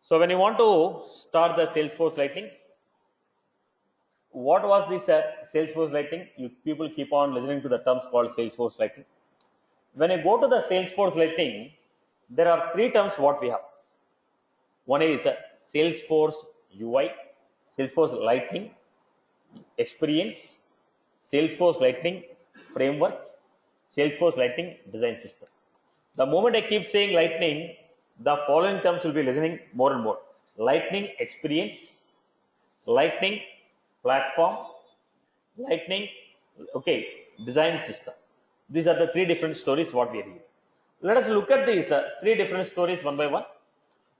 So when you want to start the Salesforce Lightning, what was this Salesforce Lightning? People keep on listening to the terms called Salesforce Lightning. When you go to the Salesforce Lightning, there are three terms what we have. One is Salesforce UI, Salesforce Lightning Experience, Salesforce Lightning Framework, Salesforce Lightning Design System. The moment I keep saying Lightning, the following terms will be listening more and more. Lightning Experience, Lightning Platform, Lightning, Design System. These are the three different stories what we are hearing. Let us look at these three different stories one by one.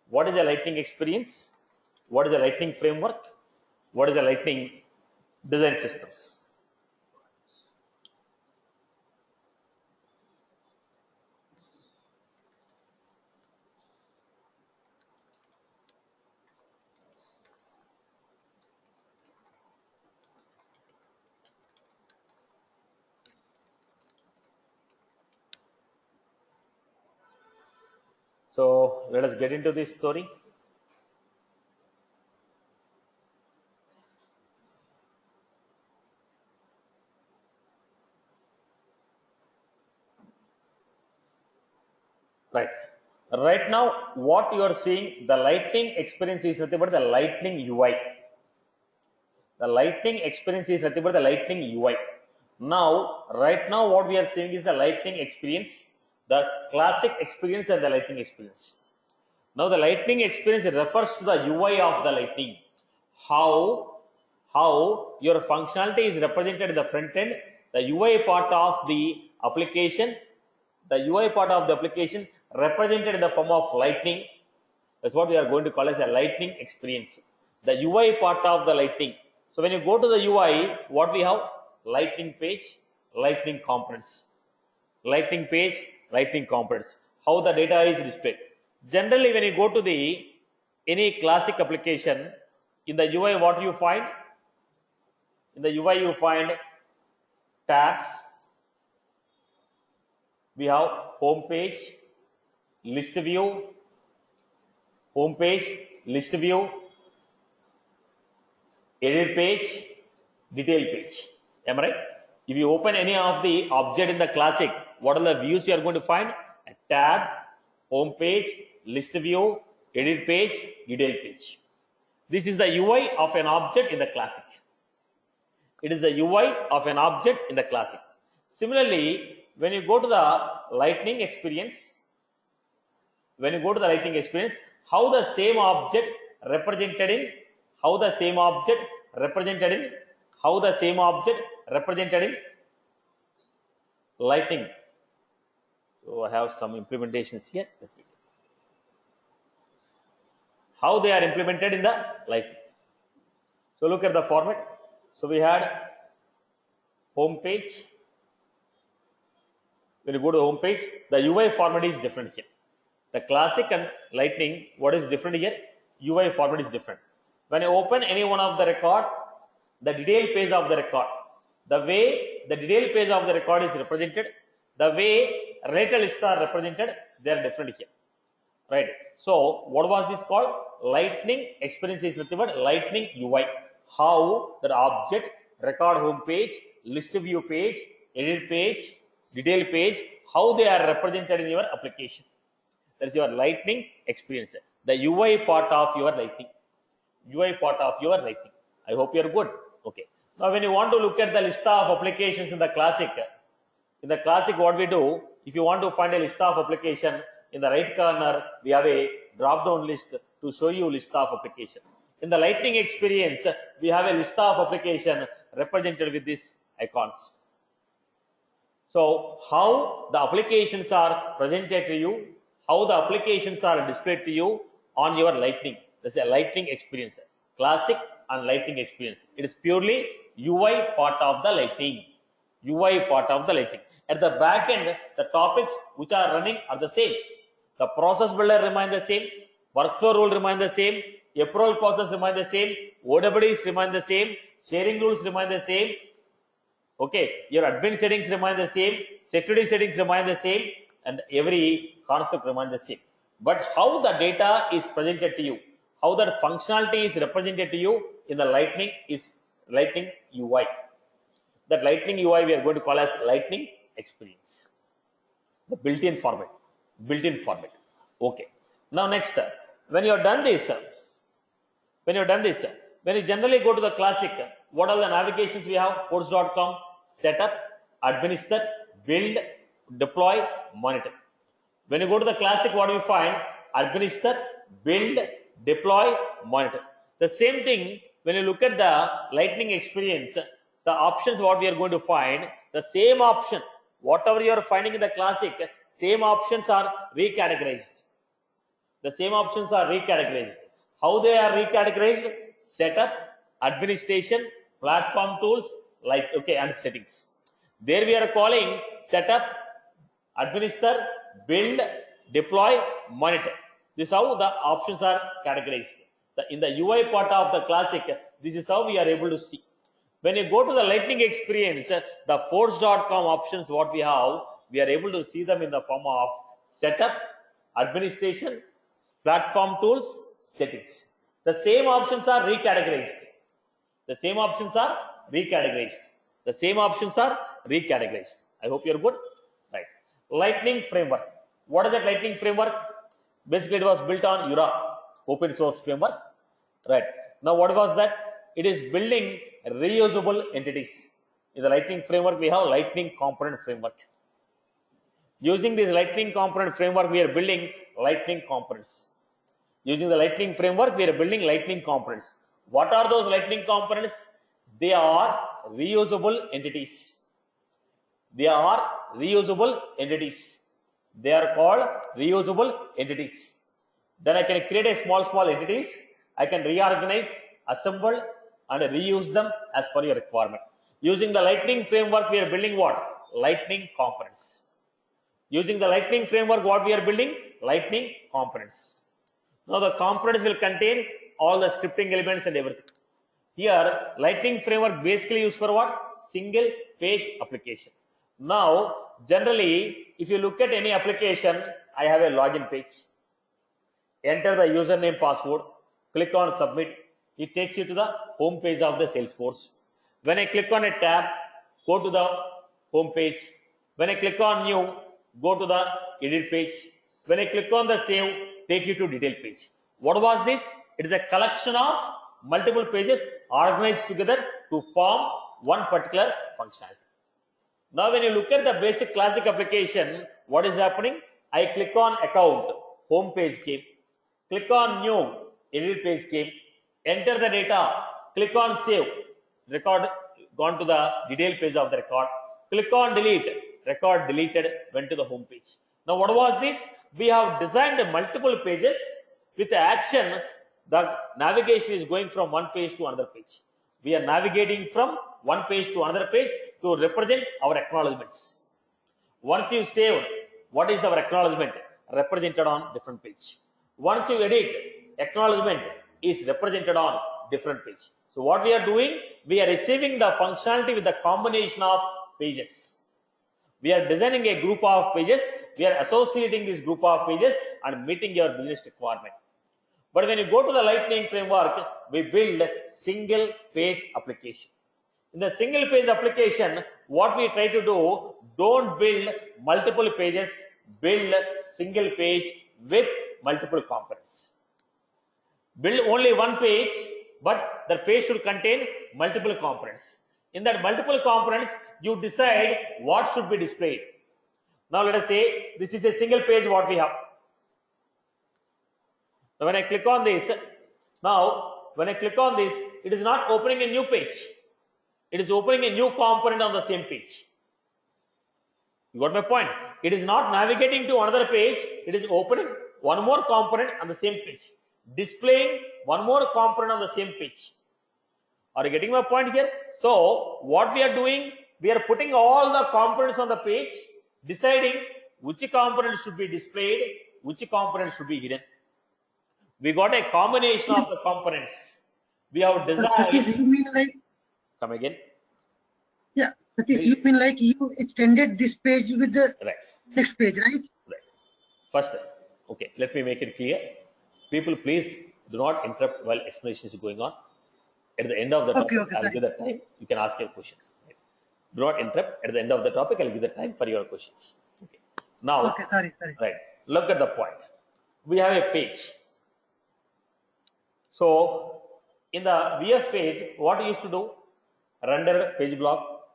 What is a Lightning Experience? What is a Lightning Framework? What is a Lightning Design Systems? So let us get into this story. Right now, what you are seeing, the Lightning Experience is nothing but the Lightning UI. The Lightning Experience is nothing but the Lightning UI. Now, right now, what we are seeing is the Lightning Experience, the Classic Experience, and the Lightning Experience. Now, the Lightning Experience refers to the UI of the Lightning. How your functionality is represented in the front end, the UI part of the application, represented in the form of Lightning. That's what we are going to call as a Lightning Experience. The UI part of the Lightning. So when you go to the UI, what we have? Lightning page, Lightning components. Lightning page, Lightning components. How the data is displayed. Generally, when you go to the any classic application, in the UI, what do you find? In the UI, you find tabs. We have home page, list view, home page, list view, edit page, detail page. Am I right? If you open any of the object in the classic, what are the views you are going to find? A tab, home page, list view, edit page, detail page. This is the UI of an object in the classic. It is the UI of an object in the classic. Similarly, when you go to the Lightning Experience, how the same object represented in Lightning. So I have some implementations here. How they are implemented in the Lightning. So look at the format. So we had home page. When you go to the home page, the UI format is different here. The classic and Lightning, what is different here? UI format is different. When you open any one of the record, the detail page of the record, the way the detail page of the record is represented, the way rate lists are represented, they are different here. Right. So what was this called? Lightning Experience is nothing but Lightning UI. How that object, record home page, list view page, edit page, detail page, how they are represented in your application. That is your Lightning Experience. The UI part of your Lightning. I hope you are good. Okay. Now when you want to look at the list of applications in the classic, what we do, if you want to find a list of application, in the right corner we have a drop down list to show you list of application. In the Lightning Experience, we have a list of application represented with these icons. So how the applications are presented to you, how the applications are displayed to you on your Lightning. That's a Lightning Experience. Classic and Lightning Experience. It is purely UI part of the Lightning. At the back end, the topics which are running are the same. The process builder remain the same. Workflow rule remain the same. Approval process remain the same. OWDs remain the same. Sharing rules remain the same. Okay, your admin settings remain the same. Security settings remain the same. And every concept remains the same. But how the data is presented to you, how that functionality is represented to you in the Lightning is Lightning UI. That Lightning UI we are going to call as Lightning Experience, the built-in format. Okay. Now next, when you have done this, when you generally go to the classic, what are the navigations we have? Course.com, setup, administer, build, deploy, monitor. When you go to the classic, what do you find? Administer, build, deploy, monitor. The same thing when you look at the Lightning Experience, the options what we are going to find, the same option, whatever you are finding in the classic, same options are recategorized. The same options are recategorized. How they are recategorized? Setup, administration, platform tools, like okay, and settings. There we are calling setup, administer, build, deploy, monitor. This is how the options are categorized. In the UI part of the classic, this is how we are able to see. When you go to the Lightning Experience, the Force.com options what we have, we are able to see them in the form of setup, administration, platform tools, settings. The same options are recategorized. The same options are recategorized. The same options are recategorized. I hope you're good. Right. Lightning Framework. What is that Lightning Framework? Basically, it was built on Yura, open source framework. Right. Now, what was that? It is building reusable entities. In the Lightning Framework, we have Lightning Component Framework. Using this Lightning Component Framework, we are building Lightning components. Using the Lightning Framework, we are building Lightning components. What are those Lightning components? They are reusable entities. They are reusable entities. They are called reusable entities. Then I can create a small entities. I can reorganize, assemble, and reuse them as per your requirement. Using the Lightning Framework, we are building what? Lightning components. Using the Lightning Framework, what we are building? Lightning components. Now the components will contain all the scripting elements and everything. Here, Lightning Framework basically used for what? Single page application. Now, generally, if you look at any application, I have a login page. Enter the username, password, click on submit. It takes you to the home page of the Salesforce. When I click on a tab, go to the home page. When I click on new, go to the edit page. When I click on the save, take you to detail page. What was this? It is a collection of multiple pages organized together to form one particular functionality. Now, when you look at the basic classic application, what is happening? I click on account, home page came. Click on new, edit page came. Enter the data, click on save, record gone to the detail page of the record. Click on delete, record deleted, went to the home page. Now, what was this? We have designed multiple pages with the action. The navigation is going from one page to another page. We are navigating from one page to another page to represent our acknowledgements. Once you save, what is our acknowledgement? Represented on different page. Once you edit, acknowledgement is represented on different page. So what we are doing, we are achieving the functionality with the combination of pages. We are designing a group of pages, we are associating this group of pages and meeting your business requirement. But when you go to the Lightning Framework, we build single page application. In the single page application, what we try to do, don't build multiple pages, build single page with multiple components. Build only one page, but the page should contain multiple components. In that multiple components, you decide what should be displayed. Now let us say this is a single page what we have. Now when I click on this, it is not opening a new page. It is opening a new component on the same page. You got my point? It is not navigating to another page. It is opening one more component on the same page, displaying one more component on the same page. Are you getting my point here? So what we are doing, we are putting all the components on the page, deciding which component should be displayed, which component should be hidden. We got a combination of the components. We have designed. You mean like? Come again. Yeah, Satish, you mean like you extended this page with the right. Next page, right? Right. First, okay, let me make it clear. People, please Do not interrupt while explanation is going on. At the end of the topic, Okay, I'll sorry. give the time. You can ask your questions. Right? Do not interrupt. At the end of the topic, I'll give the time for your questions. Okay. Now, Okay, sorry. right. Look at the point. We have a page. So, in the VF page, what we used to do? Render page block,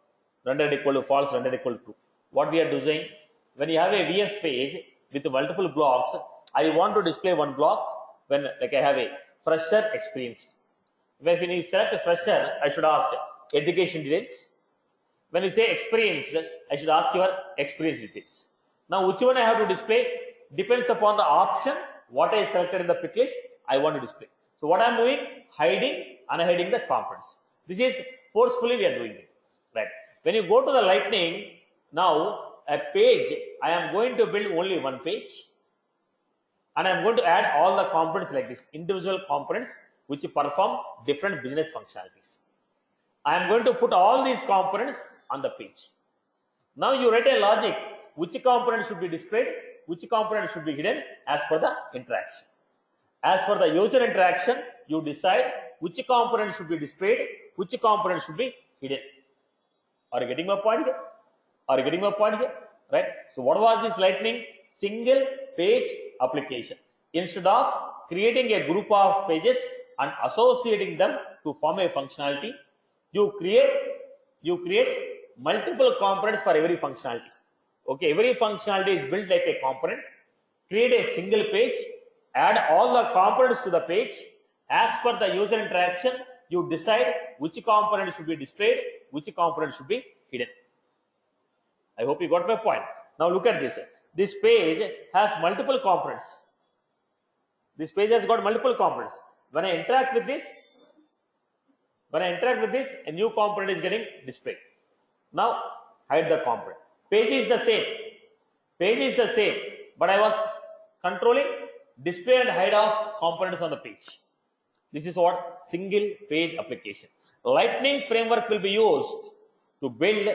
rendered equal to false, rendered equal to true. What we are doing, when you have a VF page with multiple blocks, I want to display one block when, like, I have a fresher experienced. When you select fresher, I should ask education details. When you say experienced, I should ask your experience details. Now, which one I have to display depends upon the option what I selected in the pick list I want to display. So, what I am doing, hiding, unhiding the components. This is forcefully we are doing it, right? When you go to the Lightning, now a page, I am going to build only one page, and I am going to add all the components like this, individual components which perform different business functionalities. I am going to put all these components on the page. Now you write a logic, which component should be displayed, which component should be hidden as per the interaction. As per the user interaction, you decide which component should be displayed, which component should be hidden. Are you getting my point here? Are you getting my point here? Right? So what was this Lightning? Single page application. Instead of creating a group of pages and associating them to form a functionality, you create multiple components for every functionality. Okay, every functionality is built like a component. Create a single page, add all the components to the page. As per the user interaction, you decide which component should be displayed, which component should be hidden. I hope you got my point. Now look at this. This page has multiple components. This page has got multiple components. When I interact with this, a new component is getting displayed. Now hide the component. Page is the same, but I was controlling display and hide of components on the page. This is what single page application. Lightning framework will be used to build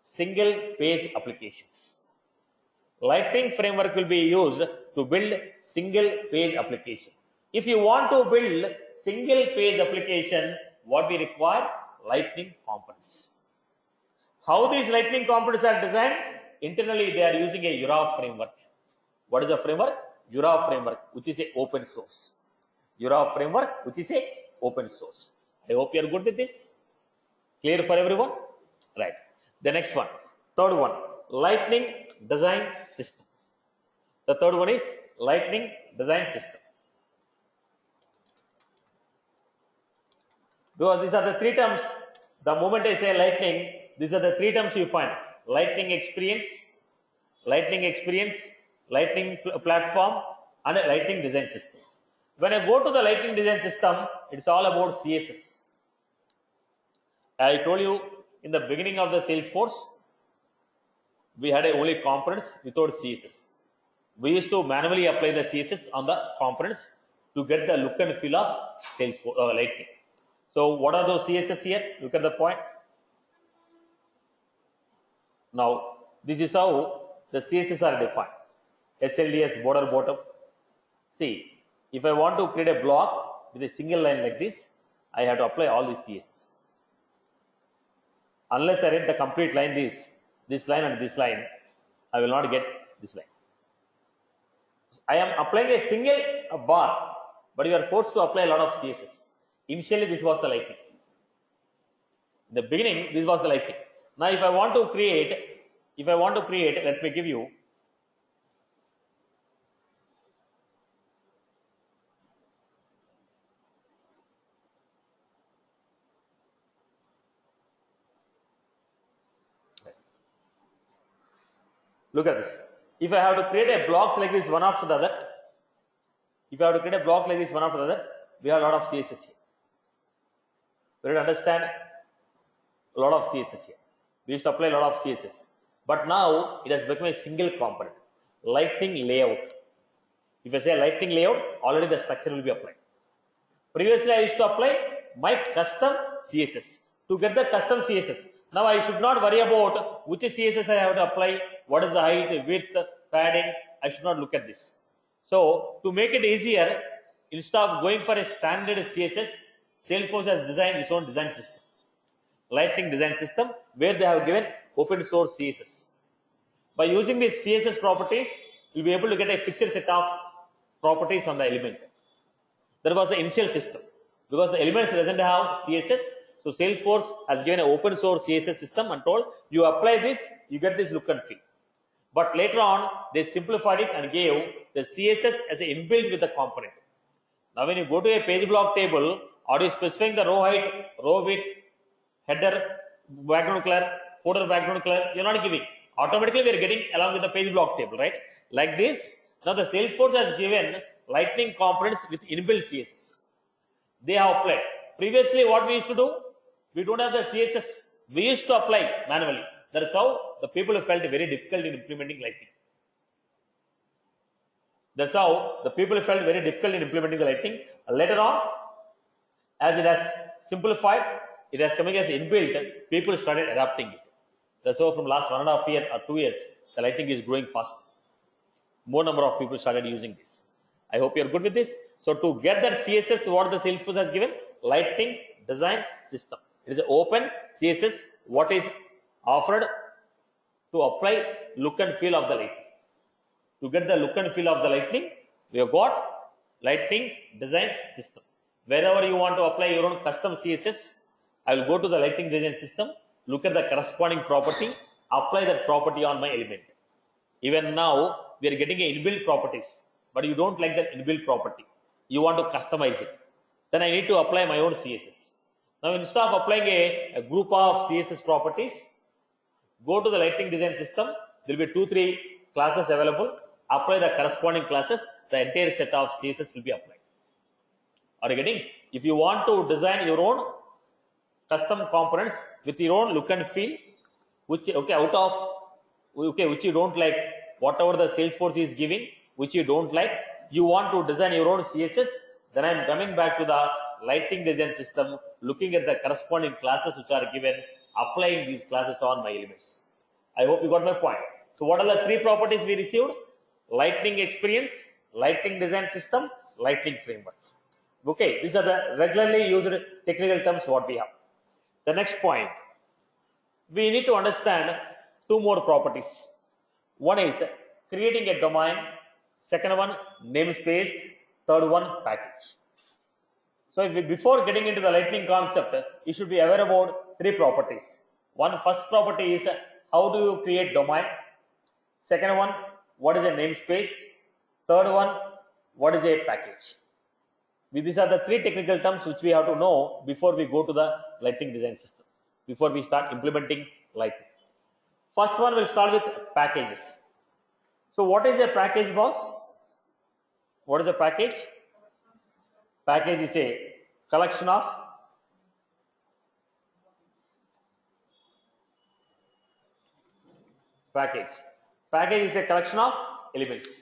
single page applications. Lightning framework will be used to build single page application. If you want to build single page application, what we require? Lightning components. How these Lightning components are designed? Internally, they are using a Eura framework. What is the framework? Eura framework, which is a open source. Eura framework, which is a open source. I hope you are good with this. Clear for everyone? Right. The next one, third one, Lightning design system. The third one is Lightning design system. Because these are the three terms. The moment I say Lightning, these are the three terms you find: Lightning experience, Lightning platform, and a Lightning design system. When I go to the Lightning design system, it's all about CSS. I told you in the beginning of the Salesforce, we had only components without CSS. We used to manually apply the CSS on the components to get the look and feel of Salesforce Lightning. So what are those CSS here? Look at the point. Now this is how the CSS are defined. SLDS border bottom. See, if I want to create a block with a single line like this, I have to apply all these CSS. Unless I read the complete line, this line and this line, I will not get this line. I am applying a single bar, but you are forced to apply a lot of CSS. Initially, this was the Lightning. In the beginning, this was the Lightning. Now, if I want to create, let me give you. Look at this. If I have to create a block like this one after the other, we have a lot of CSS here. We will understand a lot of CSS here. We used to apply a lot of CSS. But now it has become a single component. Lightning layout. If I say Lightning layout, already the structure will be applied. Previously, I used to apply my custom CSS. To get the custom CSS, now I should not worry about which CSS I have to apply, what is the height, width, padding. I should not look at this. So to make it easier, Instead of going for a standard CSS, Salesforce has designed its own design system, Lightning design system, where they have given open source CSS. By using these CSS properties, you'll be able to get a fixed set of properties on the element. That was the initial system. Because the elements doesn't have CSS, so Salesforce has given an open source CSS system and told you apply this, you get this look and feel. But later on, they simplified it and gave the CSS as an inbuilt with the component. Now, when you go to a page block table, are you specifying the row height, row width, header, background color, footer background color? You're not giving. Automatically, we are getting along with the page block table, right? Like this. Now, the Salesforce has given Lightning components with inbuilt CSS. They have applied. Previously, what we used to do, we don't have the CSS. We used to apply manually. That is how the people felt very difficult in implementing Lightning. That's how the people felt very difficult in implementing the Lightning. Later on, as it has simplified, it has coming as inbuilt, people started adapting it. That's how from last 1.5 years or 2 years, the Lightning is growing fast. More number of people started using this. I hope you're good with this. So to get that CSS, what the Salesforce has given, Lightning design system. It is an open CSS, what is offered to apply look and feel of the Lightning. To get the look and feel of the Lightning, we have got Lightning design system. Wherever you want to apply your own custom CSS, I will go to the Lightning design system, look at the corresponding property, apply that property on my element. Even now, we are getting a inbuilt properties, but you don't like that inbuilt property. You want to customize it. Then I need to apply my own CSS. Now, instead of applying a group of CSS properties, go to the Lightning design system. There will be 2-3 classes available. Apply the corresponding classes. The entire set of CSS will be applied. Are you getting? If you want to design your own custom components with your own look and feel, which you don't like, whatever the Salesforce is giving, which you don't like, you want to design your own CSS, then I am coming back to the Lightning design system, looking at the corresponding classes which are given, applying these classes on my elements. I hope you got my point. So what are the 3 properties we received? Lightning experience, Lightning design system, Lightning framework. Okay, these are the regularly used technical terms what we have. The next point, we need to understand 2 more properties. One is creating a domain, second one namespace, third one package. So before getting into the Lightning concept, you should be aware about 3 properties. First property is how do you create domain? Second one, what is a namespace? Third one, what is a package? These are the 3 technical terms which we have to know before we go to the Lightning design system, before we start implementing Lightning. First one, we'll start with packages. So what is a package, boss? What is a package? Package is a collection of package. Package is a collection of elements.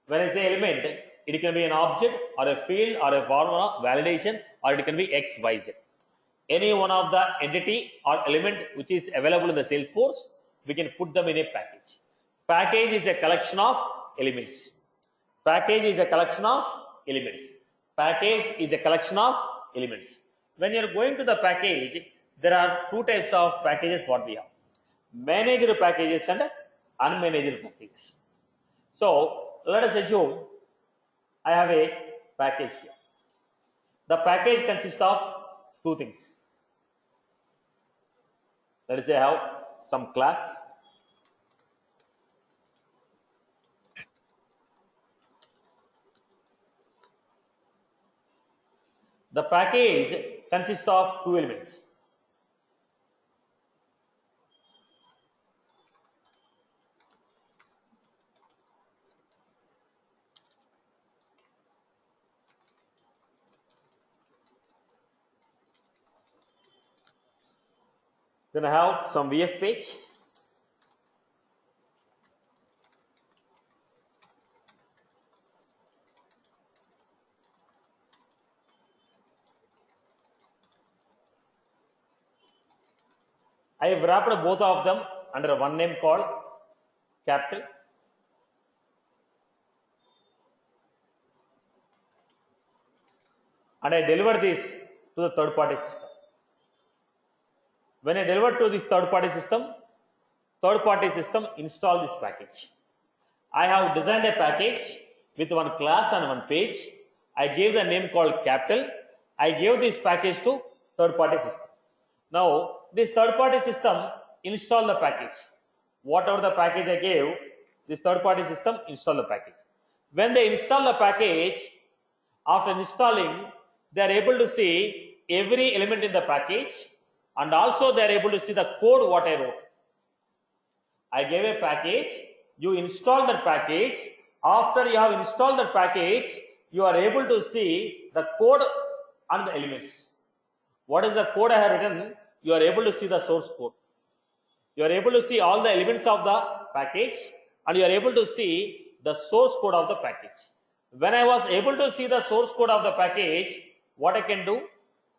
When I say element, it can be an object or a field or a formula, validation, or it can be X, Y, Z. Any one of the entity or element which is available in the Salesforce, we can put them in a package. Package is a collection of elements. Package is a collection of elements. Package is a collection of elements. When you are going to the package, there are 2 types of packages what we have. Managed packages and unmanaged packages. So let us assume I have a package here. The package consists of 2 things. Let us say I have some class. The package consists of 2 elements. Then I have some VF page. I have wrapped both of them under one name called capital. and I deliver this to the third party system. When I deliver to this third party system install this package. I have designed a package with one class and one page. I gave the name called capital. I gave this package to third party system. Now this third party system install the package. Whatever the package I gave, this third party system install the package. When they install the package, after installing, they are able to see every element in the package, and also they are able to see the code what I wrote. I gave a package, you install that package. After you have installed that package, you are able to see the code and the elements. What is the code I have written? You are able to see the source code. You are able to see all the elements of the package, and you are able to see the source code of the package. When I was able to see the source code of the package, what I can do,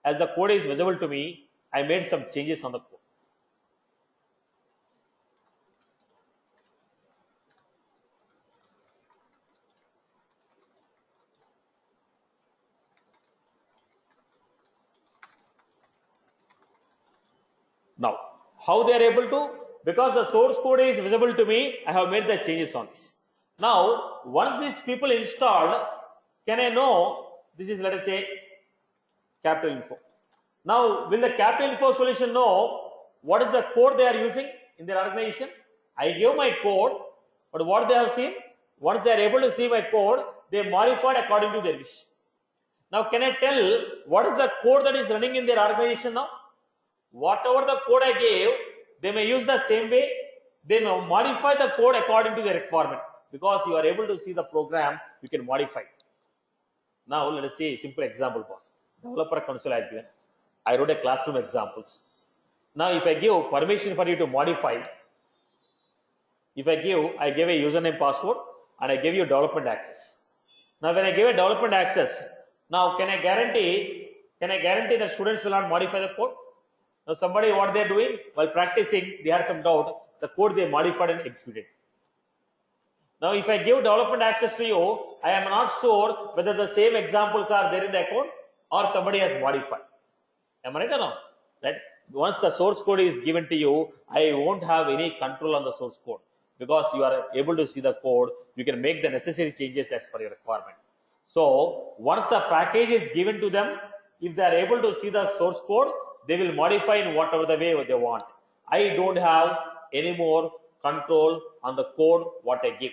as the code is visible to me, I made some changes on the code. Now, how they are able to? Because the source code is visible to me, I have made the changes on this. Now, once these people installed, can I know this is, let us say, capital info. Now, will the capital info solution know what is the code they are using in their organization? I give my code, but what they have seen, once they are able to see my code, they modified according to their wish. Now, can I tell what is the code that is running in their organization now? Whatever the code I gave, they may use the same way. They may modify the code according to their requirement, because you are able to see the program, you can modify it. Now, let us see a simple example. Developer console I have given. I wrote a classroom examples. Now, if I give permission for you to modify, I gave a username password and I give you development access. Now, when I give a development access, now can I guarantee that students will not modify the code? Now, somebody what they are doing while practicing, they had some doubt, the code they modified and executed. Now, if I give development access to you, I am not sure whether the same examples are there in the account or somebody has modified. Am I right or not? Right? Once the source code is given to you, I won't have any control on the source code, because you are able to see the code. You can make the necessary changes as per your requirement. So, once the package is given to them, if they are able to see the source code, they will modify in whatever the way they want. I don't have any more control on the code what I give.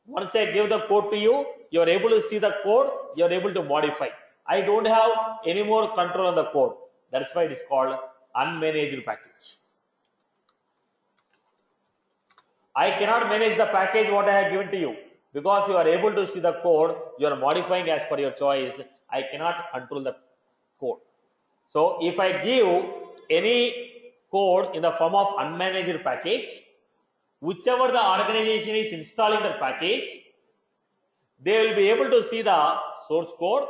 Once I give the code to you, you are able to see the code, you are able to modify. I don't have any more control on the code. That's why it is called unmanaged package. I cannot manage the package what I have given to you, because you are able to see the code, you are modifying as per your choice. I cannot control the code. So, if I give any code in the form of unmanaged package, whichever the organization is installing the package, they will be able to see the source code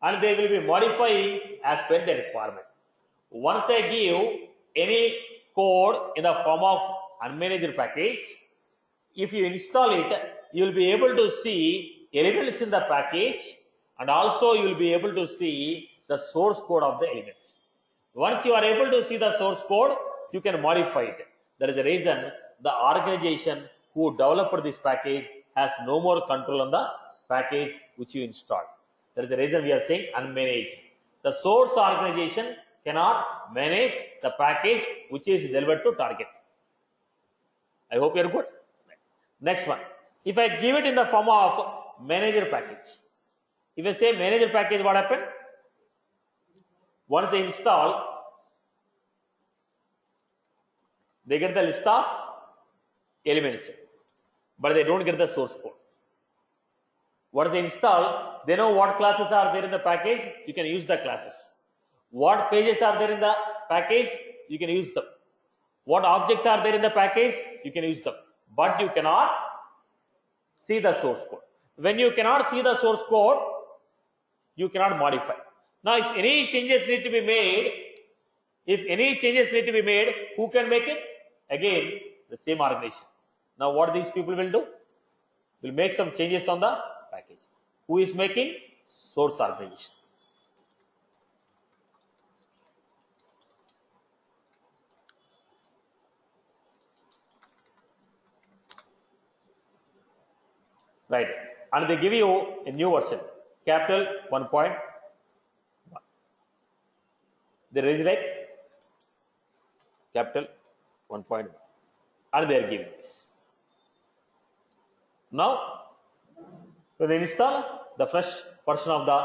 and they will be modifying as per the requirement. Once I give any code in the form of unmanaged package, if you install it, you will be able to see elements in the package, and also you will be able to see the source code of the elements. Once you are able to see the source code, you can modify it. That is the reason the organization who developed this package has no more control on the package which you installed. That is the reason we are saying unmanaged. The source organization cannot manage the package which is delivered to target. I hope you are good. Next one. If I give it in the form of manager package, if I say manager package, what happened? Once I install, they get the list of elements, but they don't get the source code. Once they install, they know what classes are there in the package, you can use the classes. What pages are there in the package, you can use them. What objects are there in the package, you can use them. But you cannot see the source code. When you cannot see the source code, you cannot modify. Now, if any changes need to be made, who can make it? Again, the same organization. Now, what these people will do? Will make some changes on the package. Who is making? Source organization. right? And they give you a new version, capital 1.1. They raise like capital 1.1, and they are giving this. Now, when they install, the fresh version of the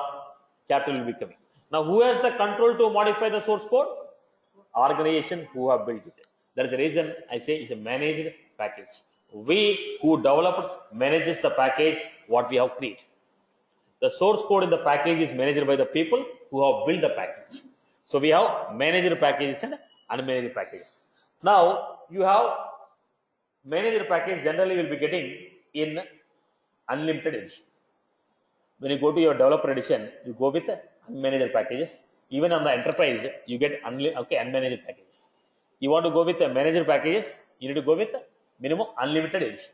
capital will be coming. Now, who has the control to modify the source code? Organization who have built it. That is the reason I say it's a managed package. We who developed manages the package what we have created. The source code in the package is managed by the people who have built the package. So we have managed packages and unmanaged packages. Now you have managed package generally will be getting in unlimited edition. When you go to your developer edition, you go with unmanaged packages. Even on the enterprise, you get unmanaged packages. You want to go with the managed packages, you need to go with minimum unlimited edition.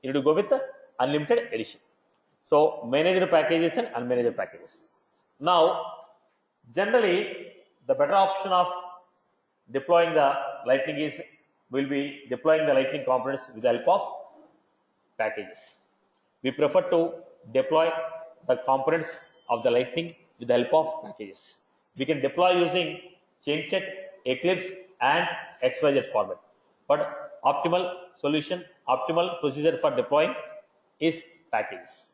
You need to go with the unlimited edition. So managed packages and unmanaged packages. Now, generally, the better option of deploying the Lightning is will be deploying the Lightning components with the help of packages. We prefer to deploy the components of the Lightning with the help of packages. We can deploy using ChainSet, Eclipse, and XYZ format. But optimal solution, optimal procedure for deploying is packages.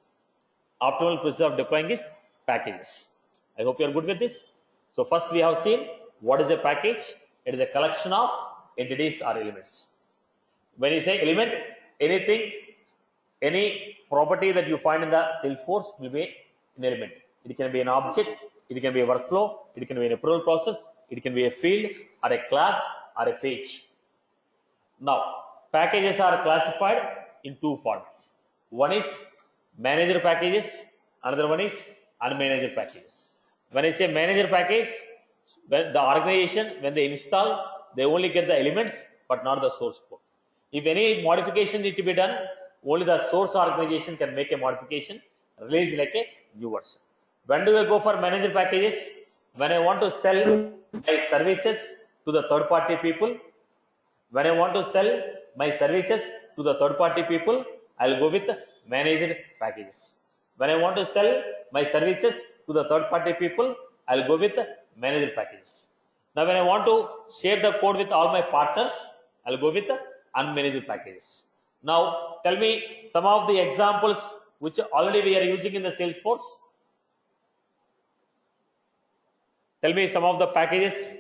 Optimal procedure of deploying is packages. I hope you are good with this. So first we have seen what is a package. It is a collection of entities or elements. When you say element, anything, any property that you find in the Salesforce will be an element. It can be an object, it can be a workflow, it can be an approval process, it can be a field or a class or a page. Now, packages are classified in two formats. One is managed packages, another one is unmanaged packages. When I say managed package, when the organization, when they install, they only get the elements but not the source code. If any modification need to be done, only the source organization can make a modification, release like a new version. When do I go for managed packages? When I want to sell my services to the third party people. When I want to sell my services to the third party people, I'll go with managed packages. When I want to sell my services to the third party people, I'll go with managed packages. Now, when I want to share the code with all my partners, I'll go with unmanaged packages. Now, tell me some of the examples which already we are using in the Salesforce. Tell me some of the packages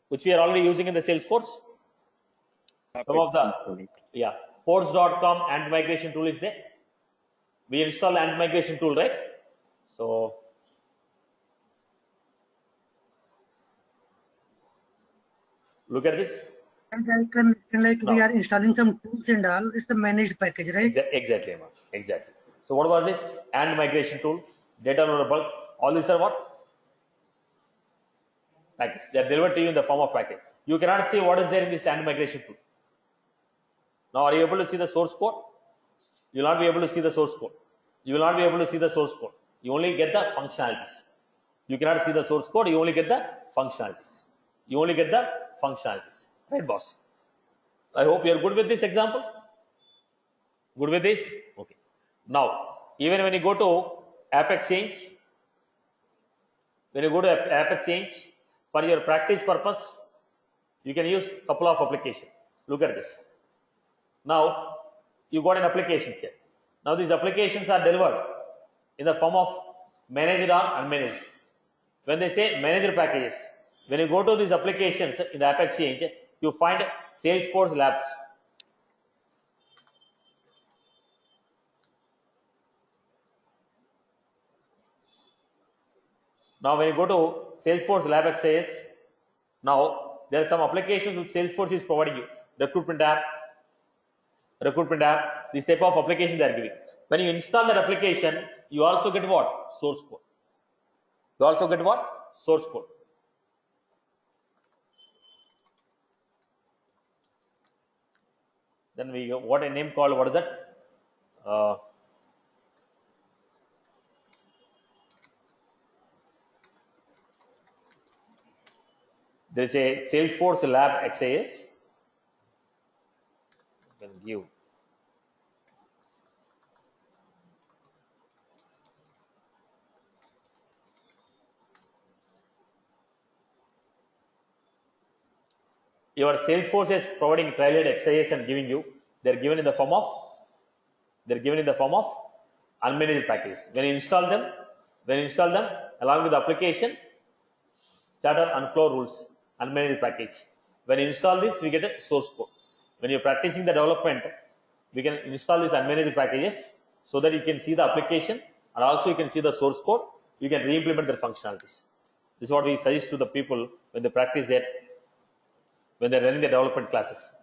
which we are already using in the Salesforce. Some of the, Force.com and migration tool is there. We install and migration tool, right? So, look at this. And we are installing some tools and all. It's the managed package, right? Exactly, Emma. Exactly. So what was this? And migration tool, data loader bulk. All these are what? Package. They are delivered to you in the form of package. You cannot see what is there in this and migration tool. Now, are you able to see the source code? You will not be able to see the source code. You will not be able to see the source code. You only get the functionalities. You cannot see the source code. You only get the functionalities. You only get the functionalities. Right, boss? I hope you are good with this example. Good with this? Okay. Now, even when you go to AppExchange, for your practice purpose, you can use a couple of applications. Look at this. Now, you got an application here. Now, these applications are delivered in the form of managed or unmanaged. When they say managed packages, when you go to these applications in the AppExchange, you find Salesforce Labs. Now, when you go to Salesforce Lab XAS, now there are some applications which Salesforce is providing you. Recruitment app, this type of application they are giving. When you install that application, you also get what? Source code. You also get what? Source code. Then we what a name called, what is that? There is a Salesforce Lab XAS. You can give. your Salesforce is providing trial exercises and giving you. They're given in the form of unmanaged packages. When you install them along with the application, charter and flow rules, unmanaged package. When you install this, we get a source code. When you're practicing the development, we can install these unmanaged packages so that you can see the application and also you can see the source code. You can re-implement their functionalities. This is what we suggest to the people when they practice that, when they're running the development classes.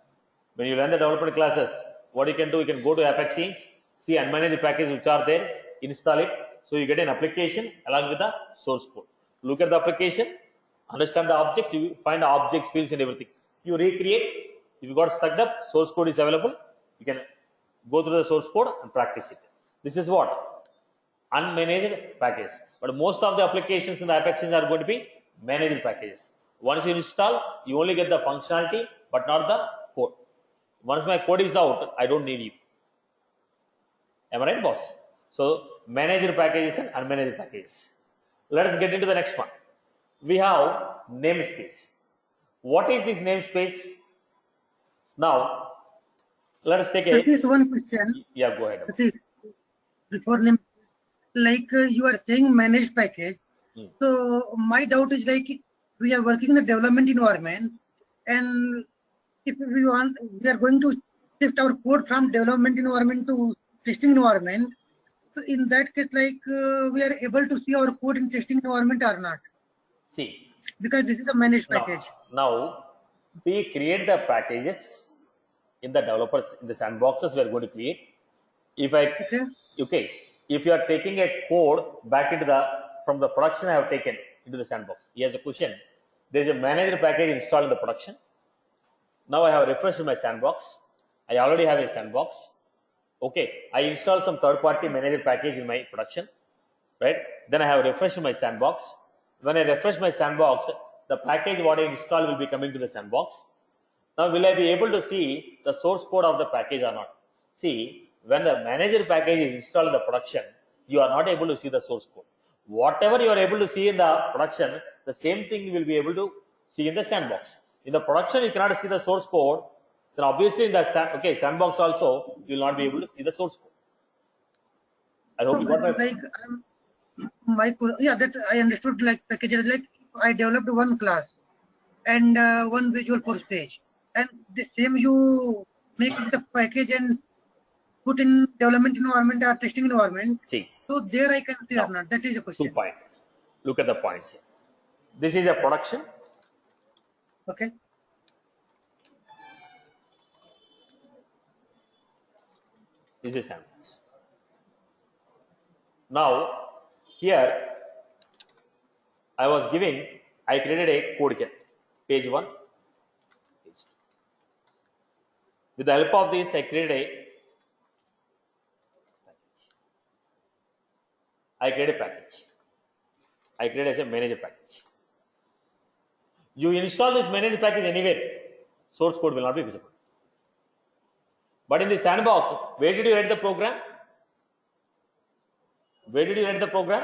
When you run the development classes, what you can do, you can go to App Exchange, see unmanaged packages which are there, install it. So you get an application along with the source code. Look at the application, understand the objects, you find the objects, fields and everything. You recreate. If you got stuck up, source code is available. You can go through the source code and practice it. This is what? Unmanaged package. But most of the applications in the App Exchange are going to be managed packages. Once you install, you only get the functionality but not the code. Once my code is out, I don't need you. Am I right, boss? So managed packages and unmanaged packages. Let us get into the next one. We have namespace. What is this namespace? Now, let us take There is one question. Yeah, go ahead. Before name, like you are saying managed package. So my doubt is like we are working in the development environment, and if we are going to shift our code from development environment to testing environment. So in that case, like we are able to see our code in testing environment or not? See, because this is a managed package. Now we create the packages in the developers in the sandboxes we are going to create. If if you are taking a code back into from the production I have taken into the sandbox. Here's a question. There is a manager package installed in the production. Now I have refreshed my sandbox. I already have a sandbox. Okay, I installed some third-party manager package in my production, right? Then I have refreshed my sandbox. When I refresh my sandbox, the package what I install will be coming to the sandbox. Now, will I be able to see the source code of the package or not? See, when the manager package is installed in the production, you are not able to see the source code. Whatever you are able to see in the production, the same thing you will be able to see in the sandbox. In the production, you cannot see the source code. Then obviously in the sandbox also, you will not be able to see the source code. I hope you got my that I understood. Like packages, like I developed one class and one Visual Force page, and the same you make the package and put in development environment or testing environment. See. So there I can see or not. That is a question. 2 point. Look at the points here. This is a production. Okay. This is sandbox. Now, here I created a code here, page 1, page 2. With the help of this, I created a package. I created as a manager package. You install this manager package anywhere, source code will not be visible. But in the sandbox, where did you write the program? Where did you write the program?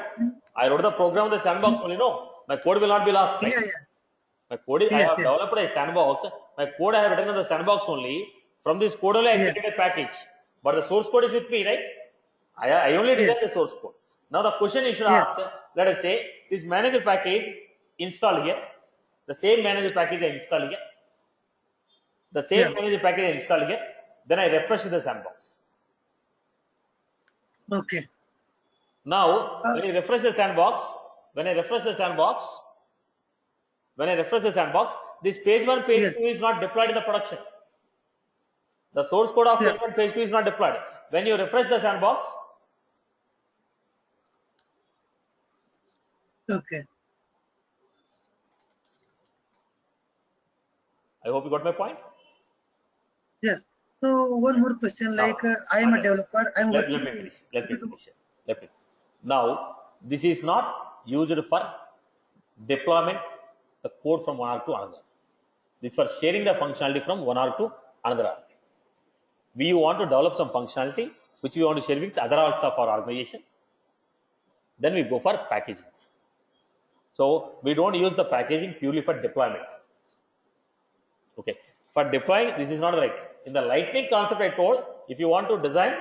I wrote the program in the sandbox only. No, my code will not be lost. Right? Yeah. My code is, I have developed a sandbox. My code I have written in the sandbox only. From this code only I created a package. But the source code is with me, right? I only designed the source code. Now the question you should ask, let us say this manager package installed here. The same manager package I install here. The same manager package I install here. Then I refresh the sandbox. Okay. Now, when I refresh the sandbox, this page 1, page 2 is not deployed in the production. The source code of page 1, page 2 is not deployed. When you refresh the sandbox. Okay. I hope you got my point. Yes. So one more question, like I am a developer. Let me finish. Now, this is not used for deployment the code from one arc to another. This is for sharing the functionality from one arc to another arc. We want to develop some functionality which we want to share with other arcs of our organization. Then we go for packaging. So we don't use the packaging purely for deployment. Okay. For deploying, this is not right. In the Lightning concept I told, if you want to design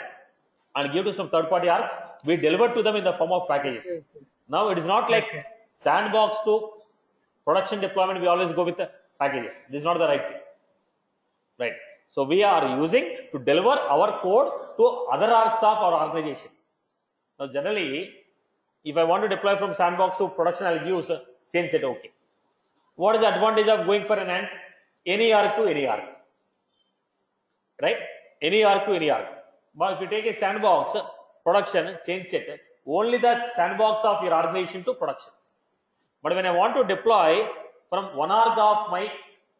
and give to some third-party arcs, we deliver to them in the form of packages. Okay. Now it is not like Okay. sandbox to production deployment, we always go with the packages. This is not the right thing. Right. So we are using to deliver our code to other arcs of our organization. Now generally, if I want to deploy from sandbox to production, I'll use change set OK. What is the advantage of going for an ANT? Any arc to any arc. Right? Any arc to any arc. But if you take a sandbox, production, change set, only the sandbox of your organization to production. But when I want to deploy from one arc of my,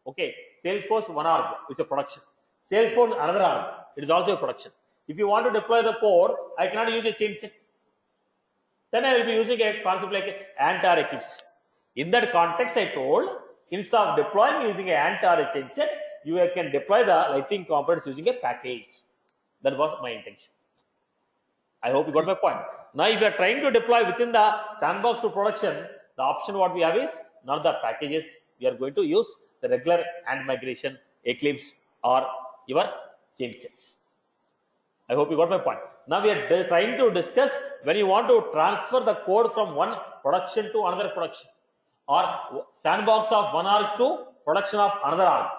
okay, Salesforce one arc is a production. Salesforce another arc, it is also a production. If you want to deploy the code, I cannot use a change set. Then I will be using a concept like ANT or Eclipse. In that context, I told, instead of deploying using an ANT or a change set, you can deploy the Lightning components using a package. That was my intention. I hope you got my point. Now, if you are trying to deploy within the sandbox to production, the option what we have is not the packages. We are going to use the regular ANT migration, Eclipse, or your change sets. I hope you got my point. Now we are trying to discuss when you want to transfer the code from one production to another production, or sandbox of one arc to production of another arc,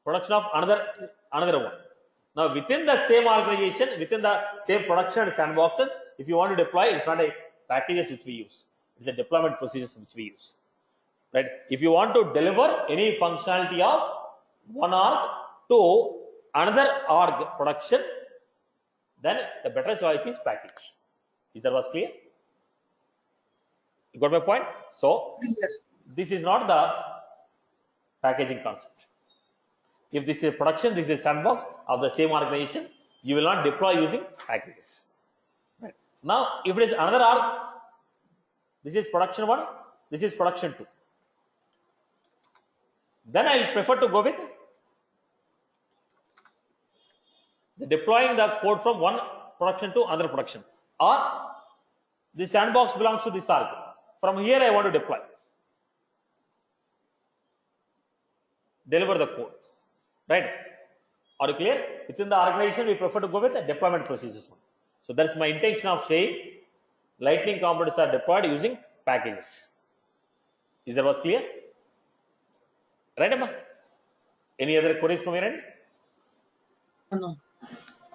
production of another one. Now within the same organization, within the same production and sandboxes, if you want to deploy, it's not a packages which we use. It's a deployment procedures which we use. Right? If you want to deliver any functionality of one arc to another arc production, then the better choice is package. Is that was clear? You got my point? So Yes. this is not the packaging concept. If this is a production, this is a sandbox of the same organization, you will not deploy using packages. Right. Now, if it is another arc, this is production 1, this is production 2. Then I will prefer to go with the deploying the code from one production to another production. Or this sandbox belongs to this arc. From here I want to deploy. Deliver the code. Right? Are you clear? Within the organization, we prefer to go with the deployment procedures. So that's my intention of saying Lightning components are deployed using packages. Is that was clear? Right, Amma? Any other queries from your end? No.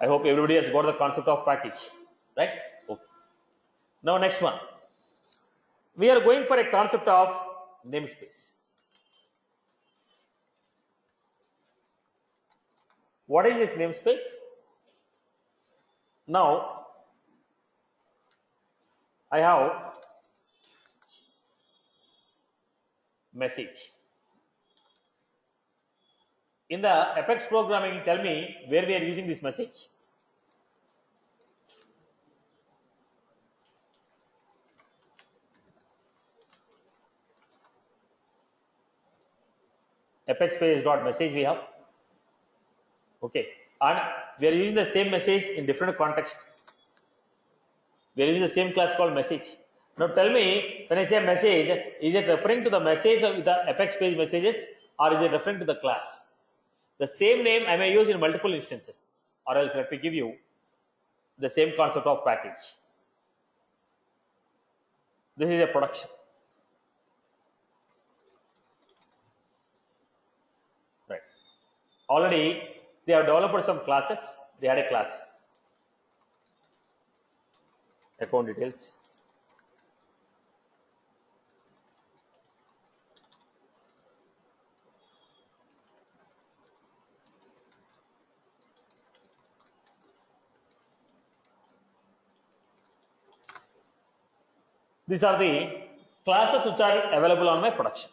I hope everybody has got the concept of package. Right? Okay. Now, next one. We are going for a concept of namespace. What is this namespace? Now, I have message. In the Apex programming, tell me where we are using this message. Apex page.message we have. Okay. And we are using the same message in different context. We are using the same class called message. Now tell me, when I say message, is it referring to the message of the Apex page messages, or is it referring to the class? The same name I may use in multiple instances, or else let me give you the same concept of package. This is a production. Right. Already they have developed some classes. They had a class. Account details. These are the classes which are available on my production.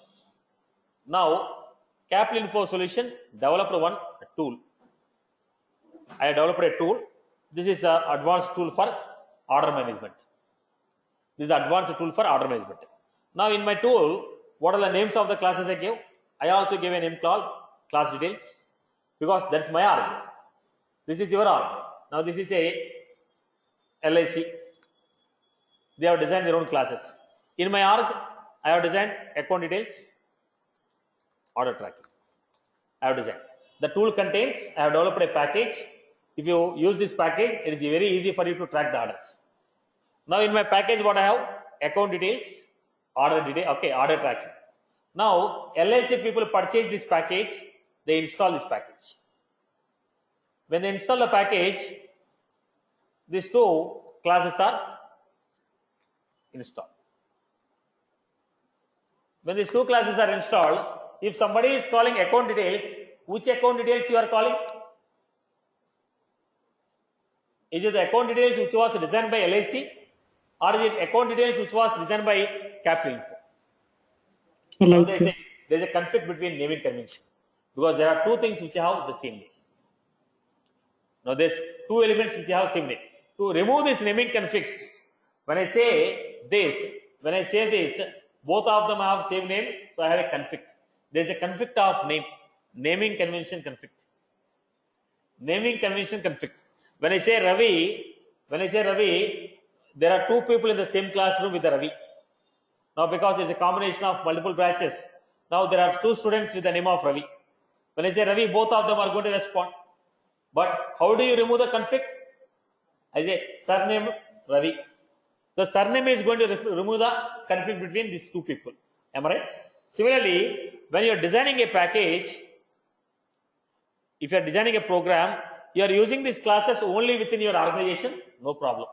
Now, Capital Info Solution developed one tool. I developed a tool. This is an advanced tool for order management. This is an advanced tool for order management. Now, in my tool, what are the names of the classes I gave? I also gave a name called class details, because that's my org. This is your org. Now, this is a LIC. They have designed their own classes. In my org, I have designed account details, order tracking. I have designed. The tool contains, I have developed a package. If you use this package, it is very easy for you to track the orders. Now in my package, what I have? Account details, order detail, okay, order tracking. Now LIC people purchase this package, they install this package. When they install the package, these two classes are installed. When these two classes are installed, if somebody is calling account details, which account details you are calling? Is it the account details which was designed by LIC, or is it account details which was designed by Capital Info? Now LIC. there is a conflict between naming convention, because there are two things which have the same name. Now there's two elements which have same name. To remove this naming conflicts, when I say this, both of them have same name, so I have a conflict. There is a conflict of name, naming convention conflict. Naming convention conflict. When I say Ravi, there are two people in the same classroom with the Ravi. Now because it's a combination of multiple batches, now there are two students with the name of Ravi. When I say Ravi, both of them are going to respond. But how do you remove the conflict? I say surname Ravi. The surname is going to remove the conflict between these two people. Am I right? Similarly, when you are designing a package, if you are designing a program, you are using these classes only within your organization, no problem.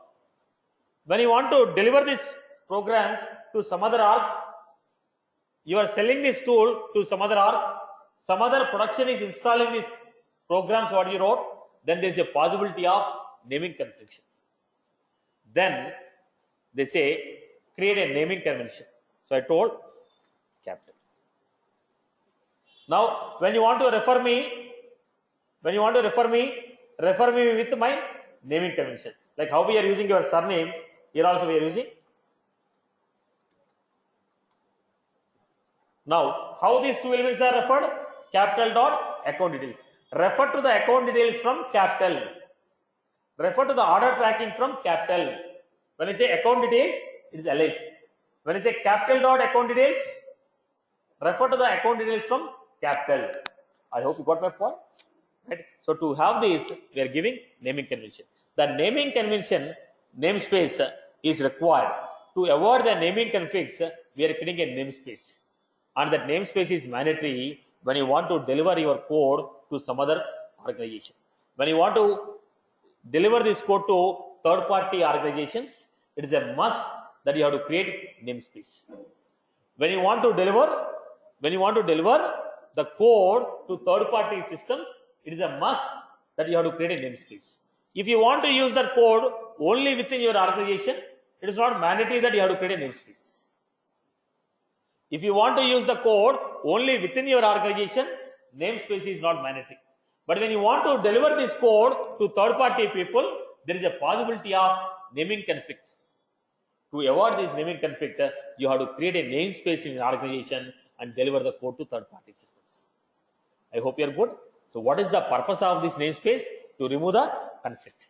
When you want to deliver these programs to some other org, you are selling this tool to some other org, some other production is installing these programs what you wrote, then there is a possibility of naming confusion. Then they say create a naming convention. So I told Capital. Now when you want to refer me with my naming convention. Like how we are using your surname, here also we are using. Now how these two elements are referred? Capital dot account details. Refer to the account details from Capital. Refer to the order tracking from Capital. When I say account details, it is LIC. When I say Capital dot account details, refer to the account details from Capital. I hope you got my point. Right? So to have this, we are giving naming convention. The naming convention namespace is required. To avoid the naming conflicts, we are creating a namespace. And that namespace is mandatory when you want to deliver your code to some other organization. When you want to deliver this code to third-party organizations, it is a must that you have to create namespace. When you want to deliver the code to third-party systems, it is a must that you have to create a namespace. If you want to use that code only within your organization, it is not mandatory that you have to create a namespace. If you want to use the code only within your organization, namespace is not mandatory. But when you want to deliver this code to third-party people, there is a possibility of naming conflict. To avoid this naming conflict, you have to create a namespace in your organization and deliver the code to third-party systems. I hope you are good. So what is the purpose of this namespace? To remove the conflict.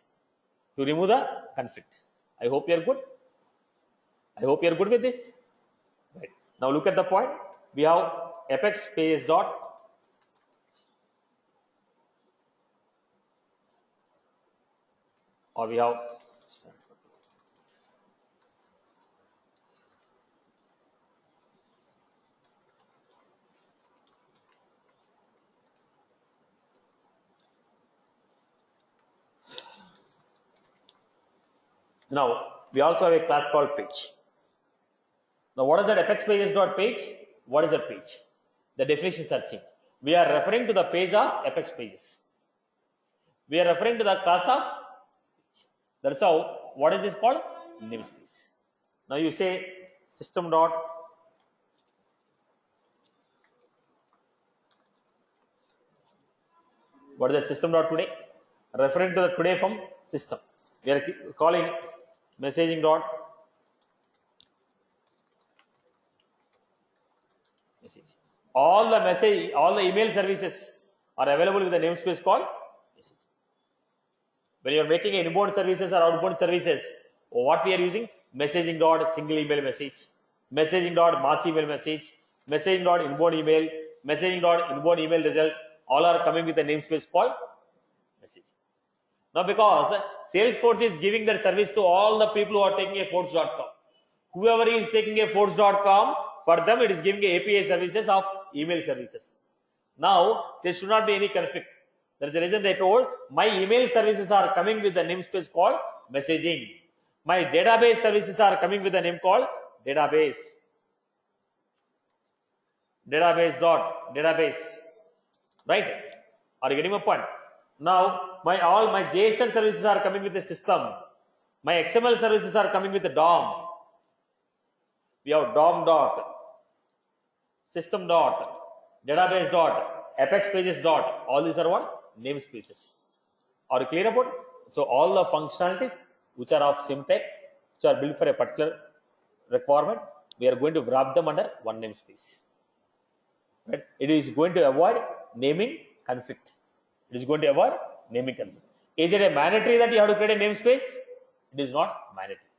To remove the conflict. I hope you are good. I hope you are good with this. Right. Now look at the point. We have Apex Pages dot. Or we have now we also have a class called page. Now what is that Apex Pages dot page? What is that page? The definitions are changed. We are referring to the page of Apex Pages. We are referring to the class of page. That's how. What is this called? Namespace. Now you say system dot what is the system dot today? Referring to the today from system. We are calling messaging dot message. All the email services are available with the namespace called message. When you are making inbound services or outbound services, what we are using? Messaging dot single email message, messaging dot mass email message, messaging dot inbound email, messaging dot inbound email result. all are coming with a namespace called message. Now, because Salesforce is giving that service to all the people who are taking a force.com. Whoever is taking a force.com, for them it is giving a API services of email services. Now, there should not be any conflict. That is the reason they told my email services are coming with the namespace called messaging. My database services are coming with a name called database. Database. Right? Are you getting my point? Now, all my JSON services are coming with the system. My XML services are coming with the DOM. We have DOM dot, system dot, database dot, Apex pages dot. All these are what? Namespaces. Are you clear about it? So all the functionalities which are of Simtech, which are built for a particular requirement, we are going to wrap them under one namespace. Right? It is going to avoid naming conflict. It is going to avoid naming conflict. Is it a mandatory that you have to create a namespace? It is not mandatory.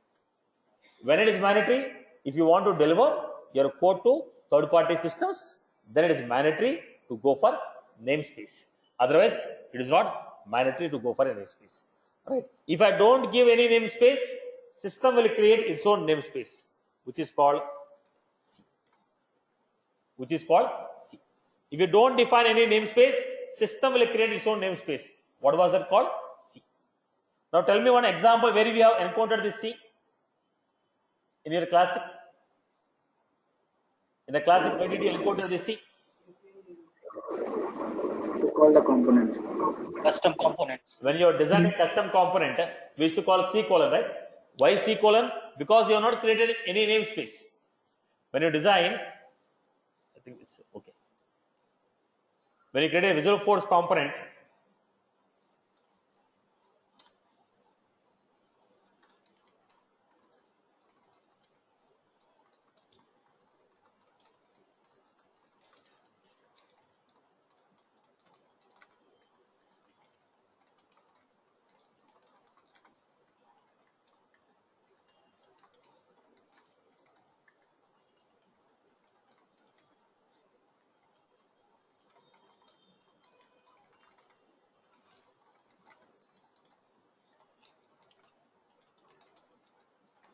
When it is mandatory, if you want to deliver your code to third-party systems, then it is mandatory to go for namespace. Otherwise, it is not mandatory to go for a namespace. Right? If I don't give any namespace, system will create its own namespace, which is called C. If you don't define any namespace, system will create its own namespace. What was that called? C. Now tell me one example where we have encountered this C in your classic. In the classic, where did you encounter this C? Call the component. Custom components. When you are designing custom component, we used to call C colon, right? Why C colon? Because you have not created any namespace. When you design, I think this okay. When you create a Visual Force component,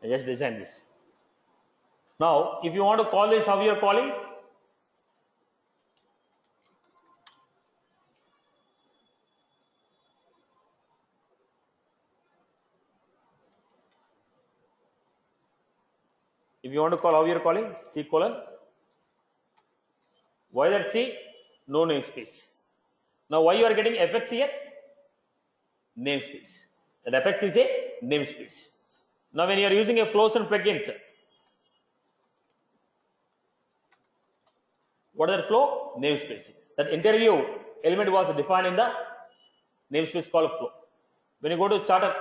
I just designed this. Now, if you want to call this, how you are calling? If you want to call, how you are calling? C colon. Why that C? No namespace. Now, why you are getting Apex here? Namespace. That Apex is a namespace. Now, when you are using a flows and plugins, what is that flow? Namespace. That interview element was defined in the namespace called flow. When you go to charter,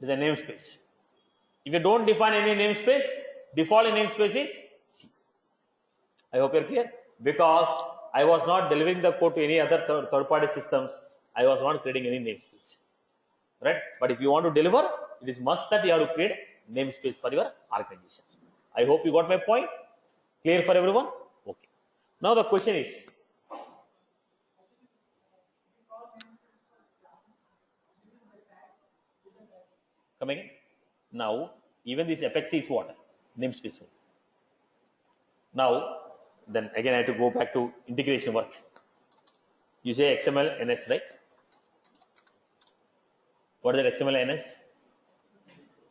it is a namespace. If you don't define any namespace, default namespace is C. I hope you are clear. Because I was not delivering the code to any other third-party systems, I was not creating any namespace. Right? But if you want to deliver, it is must that you have to create namespace for your organization. I hope you got my point. Clear for everyone? Okay. Now the question is, coming in. Now, even this Apex is what? Namespace. Now, then again I have to go back to integration work. You say XML NS, right? What is that XML NS?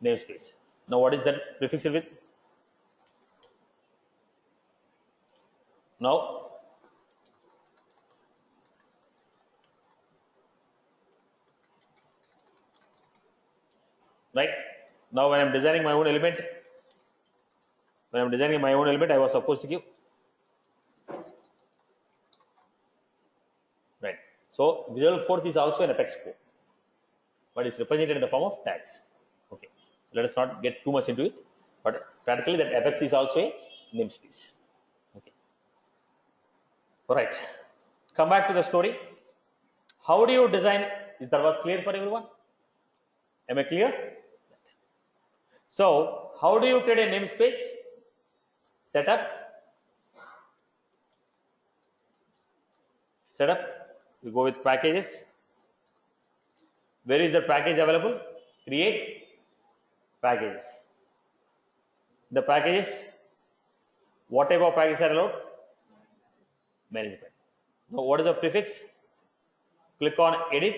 Namespace. Now, what is that prefixed with? Now, right? Now, when I am designing my own element, I was supposed to give. Right. So, Visual Force is also an Apex code, but it's represented in the form of tags. Okay. Let us not get too much into it, but practically that Apex is also a namespace. Okay. All right. Come back to the story. How do you design? Is that was clear for everyone? Am I clear? So, how do you create a namespace? setup, setup, you go with packages. Where is the package available? Create packages. The packages, what type of packages are allowed? Management. Now what is the prefix? Click on edit.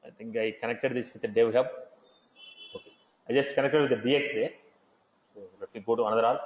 I think I connected this with the dev hub. Okay. I just connected with the DX there. So let me go to another alt.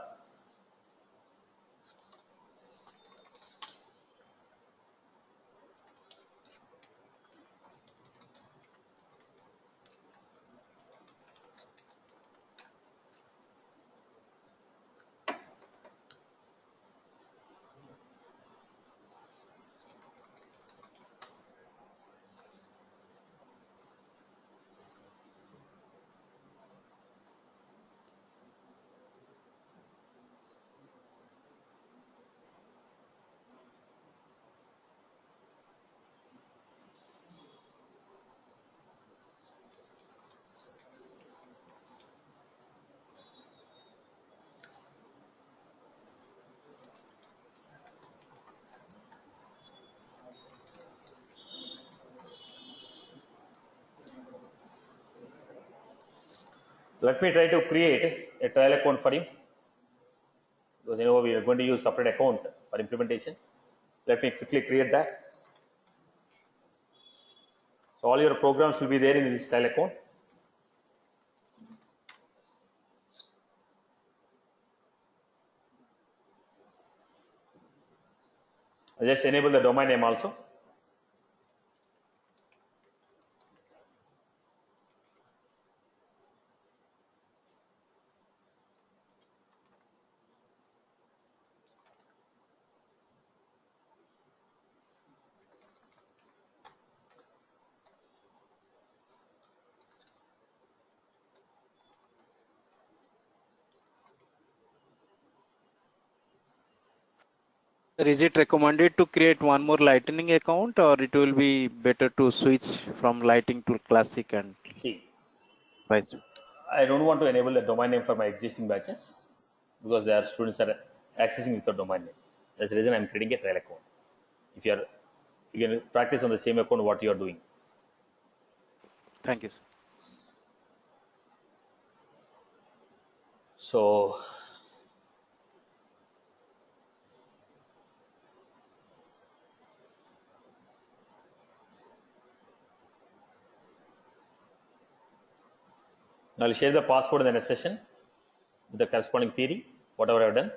Let me try to create a trial account for him, because we are going to use separate account for implementation. Let me quickly create that. So all your programs will be there in this trial account. I just enable the domain name also. Sir, is it recommended to create one more Lightning account, or it will be better to switch from Lightning to Classic and See, vice? I don't want to enable the domain name for my existing batches, because there are students that are accessing without domain name. That's the reason I'm creating a trial account. If you can practice on the same account what you are doing. Thank you, sir. So I'll share the password in the next session with the corresponding theory, whatever I've done.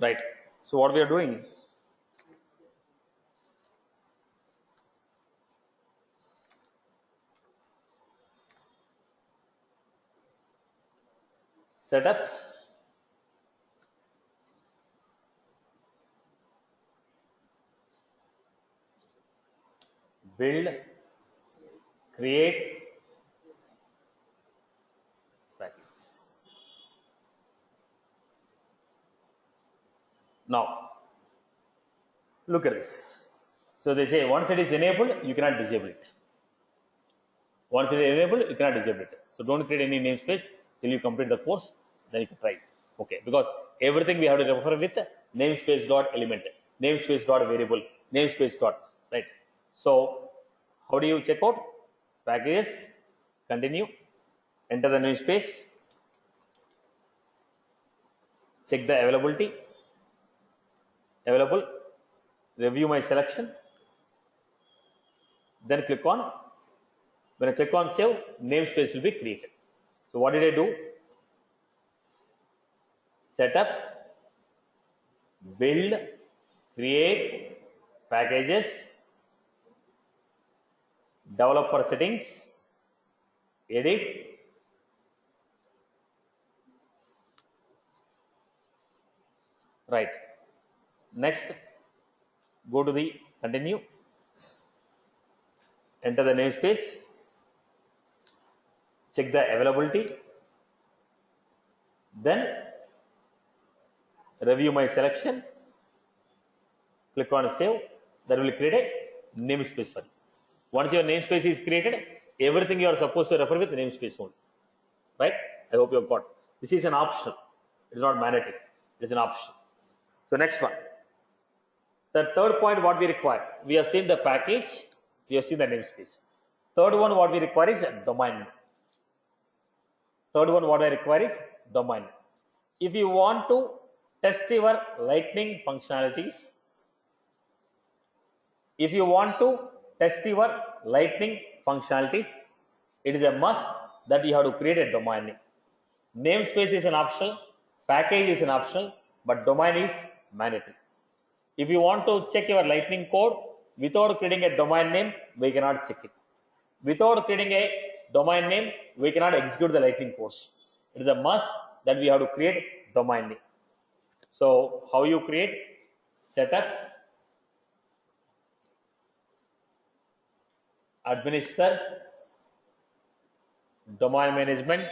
Right. So what we are doing, setup, build, create packages. Now look at this. So they say once it is enabled, you cannot disable it. Once it is enabled, you cannot disable it. So don't create any namespace till you complete the course, then you can try it. Okay, because everything we have to refer with namespace dot element, namespace dot variable, namespace dot, right? So how do you check out? Packages, continue, enter the namespace, check the availability, available, review my selection, then click on. When I click on save, namespace will be created. So what did I do? Setup, build, create packages, developer settings, edit, right. Next, go to the continue, enter the namespace, check the availability, then review my selection, click on save. That will create a namespace for you. Once your namespace is created, everything you are supposed to refer with namespace only, right? I hope you have got. This is an option. It is not mandatory. It is an option. So next one. The third point what we require. We have seen the package. We have seen the namespace. Third one what we require is a domain name. Third one what I require is domain name. If you want to test your Lightning functionalities, it is a must that you have to create a domain name. Namespace is an optional, package is an optional, but domain is mandatory. If you want to check your Lightning code without creating a domain name, we cannot check it. Without creating a domain name, we cannot execute the Lightning codes. It is a must that we have to create domain name. So how you create? Setup, administer, domain management,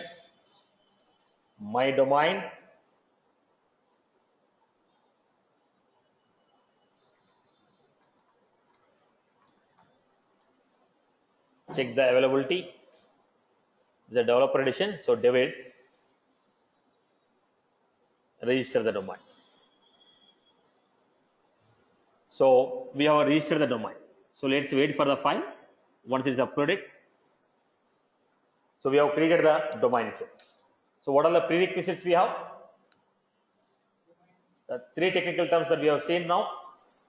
my domain, check the availability, the developer edition. So David, register the domain. So we have registered the domain. So let's wait for the file. Once it is uploaded, so we have created the domain here. So what are the prerequisites we have? The three technical terms that we have seen now.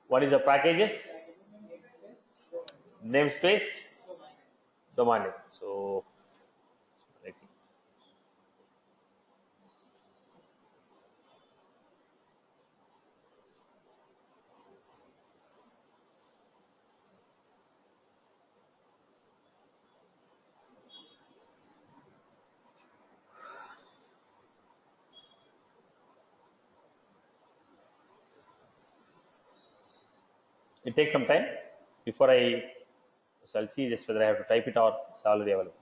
One is the packages, namespace, domain name. So it takes some time before so I'll see just whether I have to type it or it's already available.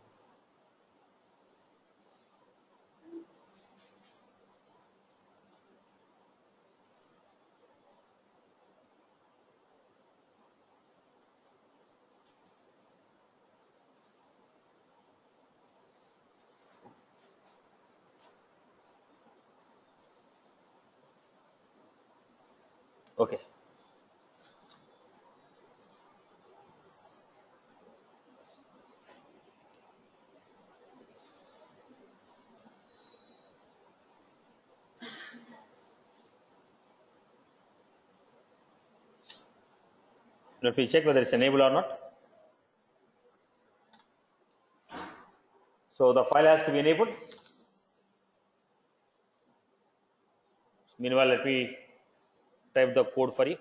Okay. Let me check whether it's enabled or not. So the file has to be enabled. Meanwhile, let me type the code for you.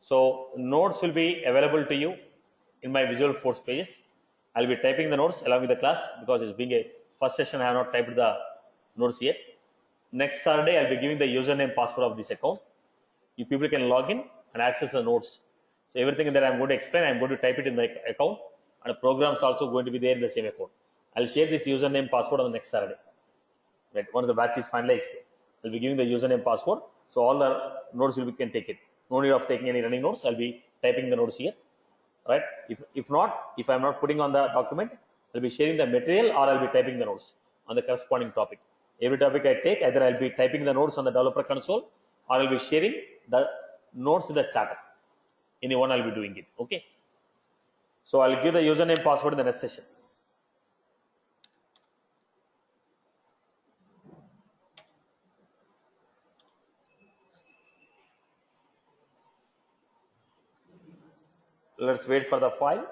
So notes will be available to you in my Visualforce pages. I'll be typing the notes along with the class because it's being a first session. I have not typed the notes yet. Next Saturday, I'll be giving the username password of this account. You people can log in and access the notes. So everything that I'm going to explain, I'm going to type it in the account, and the programs also going to be there in the same account. I'll share this username password on the next Saturday. Right. Once the batch is finalized, I'll be giving the username password. So all the notes you can take it. No need of taking any running notes. I'll be typing the notes here. Right. If I'm not putting on the document, I'll be sharing the material or I'll be typing the notes on the corresponding topic. Every topic I take, either I'll be typing the notes on the developer console or I'll be sharing the notes in the chat. Anyone I'll be doing it. Okay. So I'll give the username password in the next session. Let's wait for the file.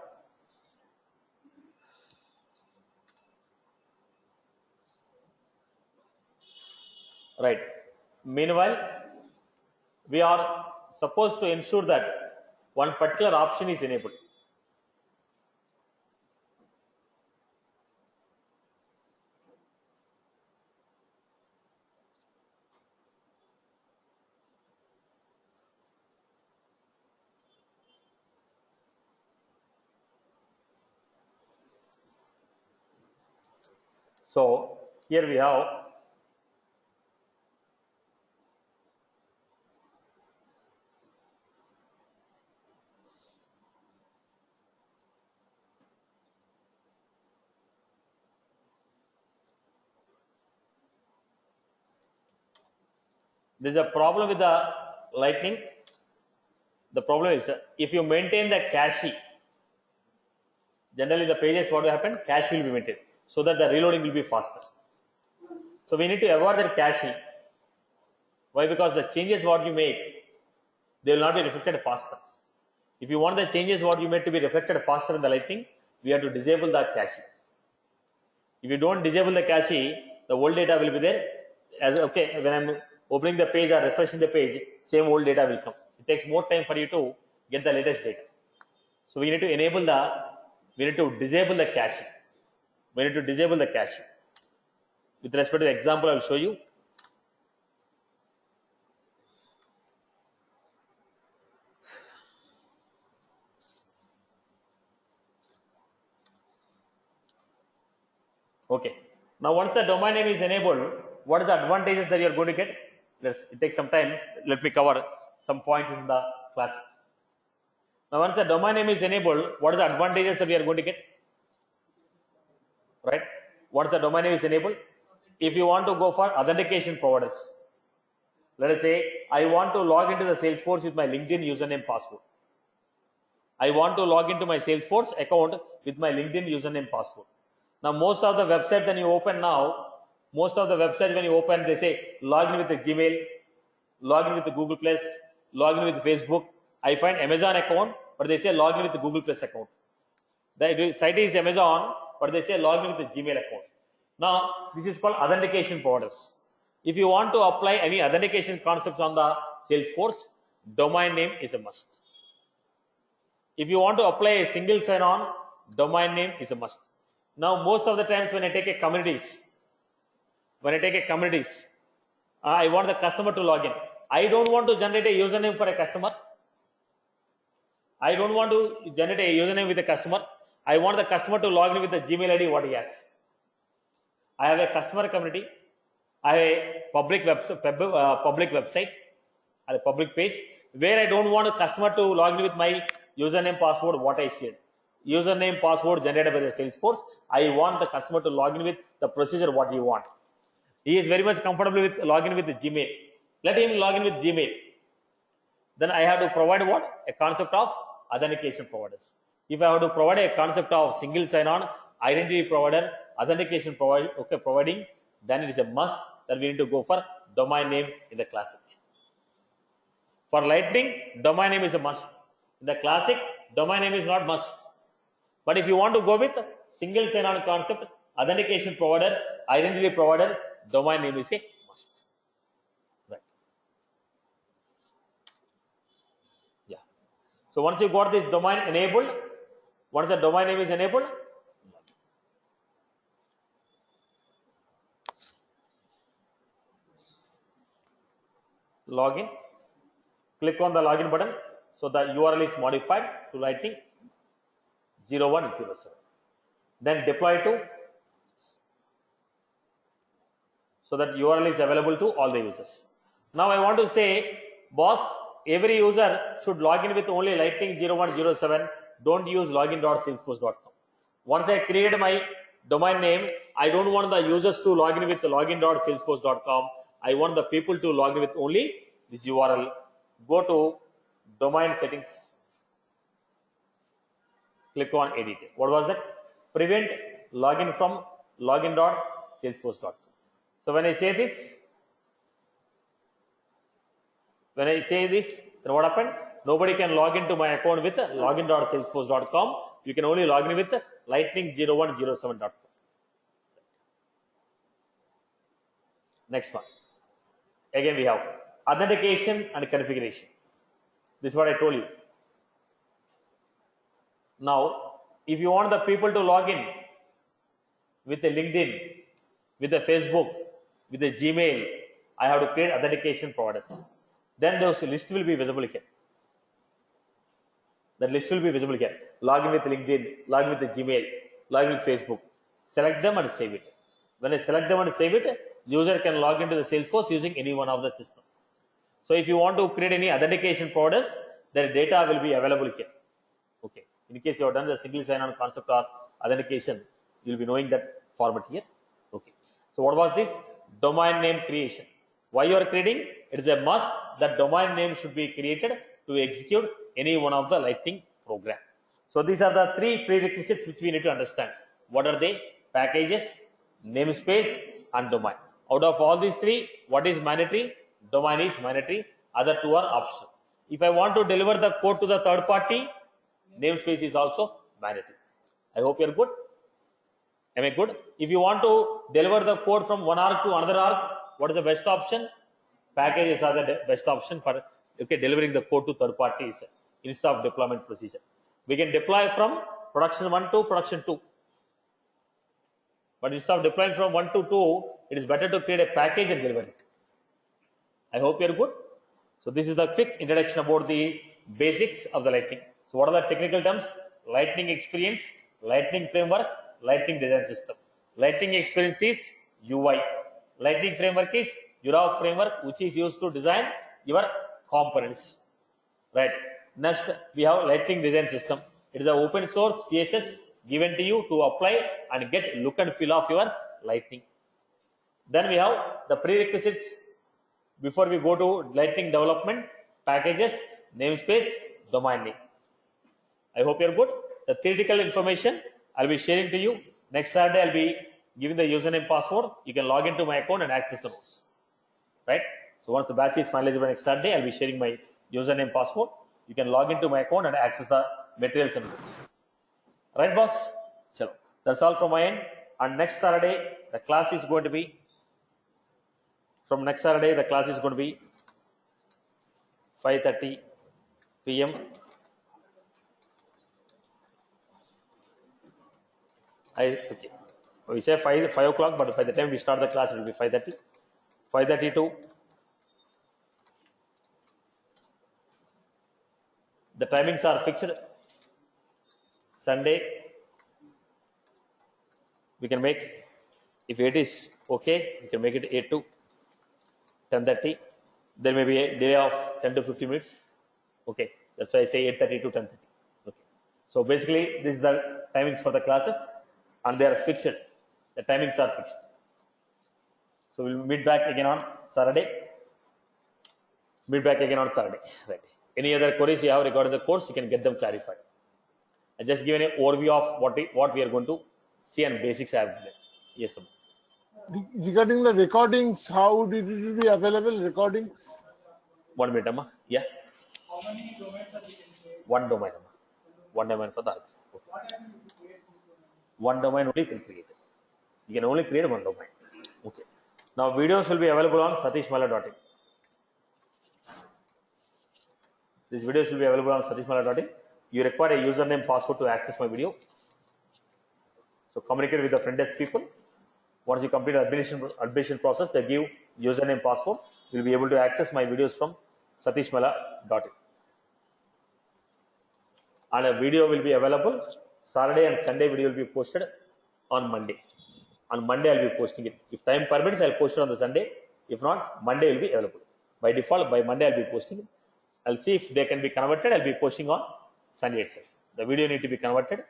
right? Meanwhile, we are supposed to ensure that one particular option is enabled. So here we have there's a problem with the lightning. The problem is if you maintain the cache, generally the pages what will happen, cache will be maintained so that the reloading will be faster. So we need to avoid that cache. Why? Because the changes what you make, they will not be reflected faster. If you want the changes what you made to be reflected faster in the lightning, we have to disable the cache. If you don't disable the cache, the old data will be there. As okay, when I'm opening the page or refreshing the page, same old data will come. It takes more time for you to get the latest data. So we need to disable the cache. We need to disable the cache. With respect to the example, I will show you. Okay. Now, once the domain name is enabled, what is the advantages that you are going to get? It takes some time. Let me cover some points in the class. Now, once the domain name is enabled, what is the advantages that we are going to get? Right? Once the domain name is enabled, if you want to go for authentication providers, let us say I want to log into the Salesforce with my LinkedIn username password. I want to log into my Salesforce account with my LinkedIn username password. Now, most of the websites when you open they say log in with the Gmail, log in with the Google Plus, log in with Facebook. I find Amazon account, but they say log in with the Google Plus account. The site is Amazon, but they say log in with the Gmail account. Now, this is called authentication providers. If you want to apply any authentication concepts on the Salesforce, domain name is a must. If you want to apply a single sign-on, domain name is a must. Now, most of the times when I take a communities, I want the customer to log in. I don't want to generate a username for a customer. I don't want to generate a username with a customer. I want the customer to log in with the Gmail ID what he has. I have a customer community. I have a public website or a public page where I don't want a customer to log in with my username password what I shared. Username password generated by the Salesforce. I want the customer to log in with the procedure what he want. He is very much comfortable with login with the Gmail. Let him log in with Gmail. Then I have to provide what? A concept of authentication providers. If I have to provide a concept of single sign-on, identity provider, authentication providing, then it is a must that we need to go for domain name in the classic. For Lightning, domain name is a must. In the classic, domain name is not must. But if you want to go with single sign-on concept, authentication provider, identity provider, domain name is a must. Right. Yeah. So once you got this domain enabled, once the domain name is enabled, login. Click on the login button. So the URL is modified to Lightning 0107. Then deploy to, so that URL is available to all the users. Now I want to say, boss, every user should log in with only Lightning 0107. Don't use login.salesforce.com. Once I create my domain name, I don't want the users to log in with login.salesforce.com. I want the people to log in with only this URL. Go to domain settings. Click on edit. What was that? Prevent login from login.salesforce.com. So when I say this, then what happened? Nobody can log into my account with login.salesforce.com. You can only log in with lightning0107.com. Next one. Again, we have authentication and configuration. This is what I told you. Now, if you want the people to log in with a LinkedIn, with a Facebook, with a Gmail, I have to create authentication providers. Then those list will be visible here. That list will be visible here. Log in with LinkedIn, log in with the Gmail, log in with Facebook. Select them and save it. When I select them and save it, user can log into the Salesforce using any one of the system. So if you want to create any authentication providers, their data will be available here. Okay. In case you have done the single sign-on concept or authentication, you will be knowing that format here. Okay. So what was this? Domain name creation. Why you are creating? It is a must that domain name should be created to execute any one of the Lightning program. So these are the three prerequisites which we need to understand. What are they? Packages, namespace, and domain. Out of all these three, what is mandatory? Domain is mandatory. Other two are optional. If I want to deliver the code to the third party, namespace is also mandatory. I hope you are good. Am I good? If you want to deliver the code from one org to another org, what is the best option? Packages are the best option for delivering the code to third parties instead of deployment procedure. We can deploy from production 1 to production 2. But instead of deploying from 1 to 2, it is better to create a package and deliver it. I hope you are good. So this is the quick introduction about the basics of the Lightning. So what are the technical terms? Lightning experience, Lightning framework, Lightning design system. Lightning experience is UI. Lightning framework is your framework which is used to design your components. Right. Next, we have Lightning design system. It is an open source CSS given to you to apply and get look and feel of your Lightning. Then we have the prerequisites before we go to Lightning development: packages, namespace, domain name. I hope you are good. The theoretical information I'll be sharing to you. Next Saturday, I'll be giving the username password. You can log into my account and access the notes. Right? So once the batch is finalized by next Saturday, I'll be sharing my username password. You can log into my account and access the materials and notes. Right, boss? Chalo. That's all from my end. And next Saturday, the class is going to be, from next Saturday, the class is going to be 5:30 p.m. Okay. We say 5 o'clock, but by the time we start the class, it will be 5:30. 5:30 to the timings are fixed. Sunday, we can make, if 8 is okay, we can make it 8 to 10:30. There may be a delay of 10 to 15 minutes. Okay, that's why I say 8:30 to 10:30. Okay. So basically, this is the timings for the classes, and they are fixed. The timings are fixed. So we'll meet back again on Saturday. Right. Any other queries you have regarding the course, you can get them clarified. I just given an overview of what we are going to see and basics I have given. Yes, sir. Regarding the recordings, how would it be available? Recordings? 1 minute, Amma. Yeah. How many domains are you can create? One domain, Amma. One domain for that. Okay. One domain only you can create. You can only create one domain. Okay. Now videos will be available on satishmala.in. These videos will be available on satishmala.in. You require a username password to access my video. So communicate with the front desk people. Once you complete the admission process, they give username password. You will be able to access my videos from satishmala.in. And a video will be available. Saturday and Sunday video will be posted on Monday. On Monday, I'll be posting it. If time permits, I'll post it on the Sunday. If not, Monday will be available. By default, by Monday, I'll be posting it. I'll see if they can be converted. I'll be posting on Sunday itself. The video need to be converted.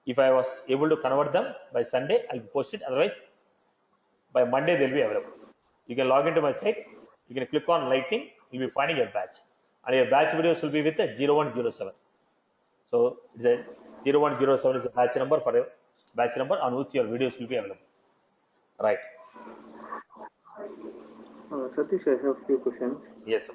If I was able to convert them by Sunday, I'll post it. Otherwise, by Monday, they'll be available. You can log into my site. You can click on Lightning. You'll be finding your batch. And your batch videos will be with a 0107. So, it's a 0107 is the batch number for a batch number on which your videos will be available. Right. Satish, I have a few questions. Yes, sir.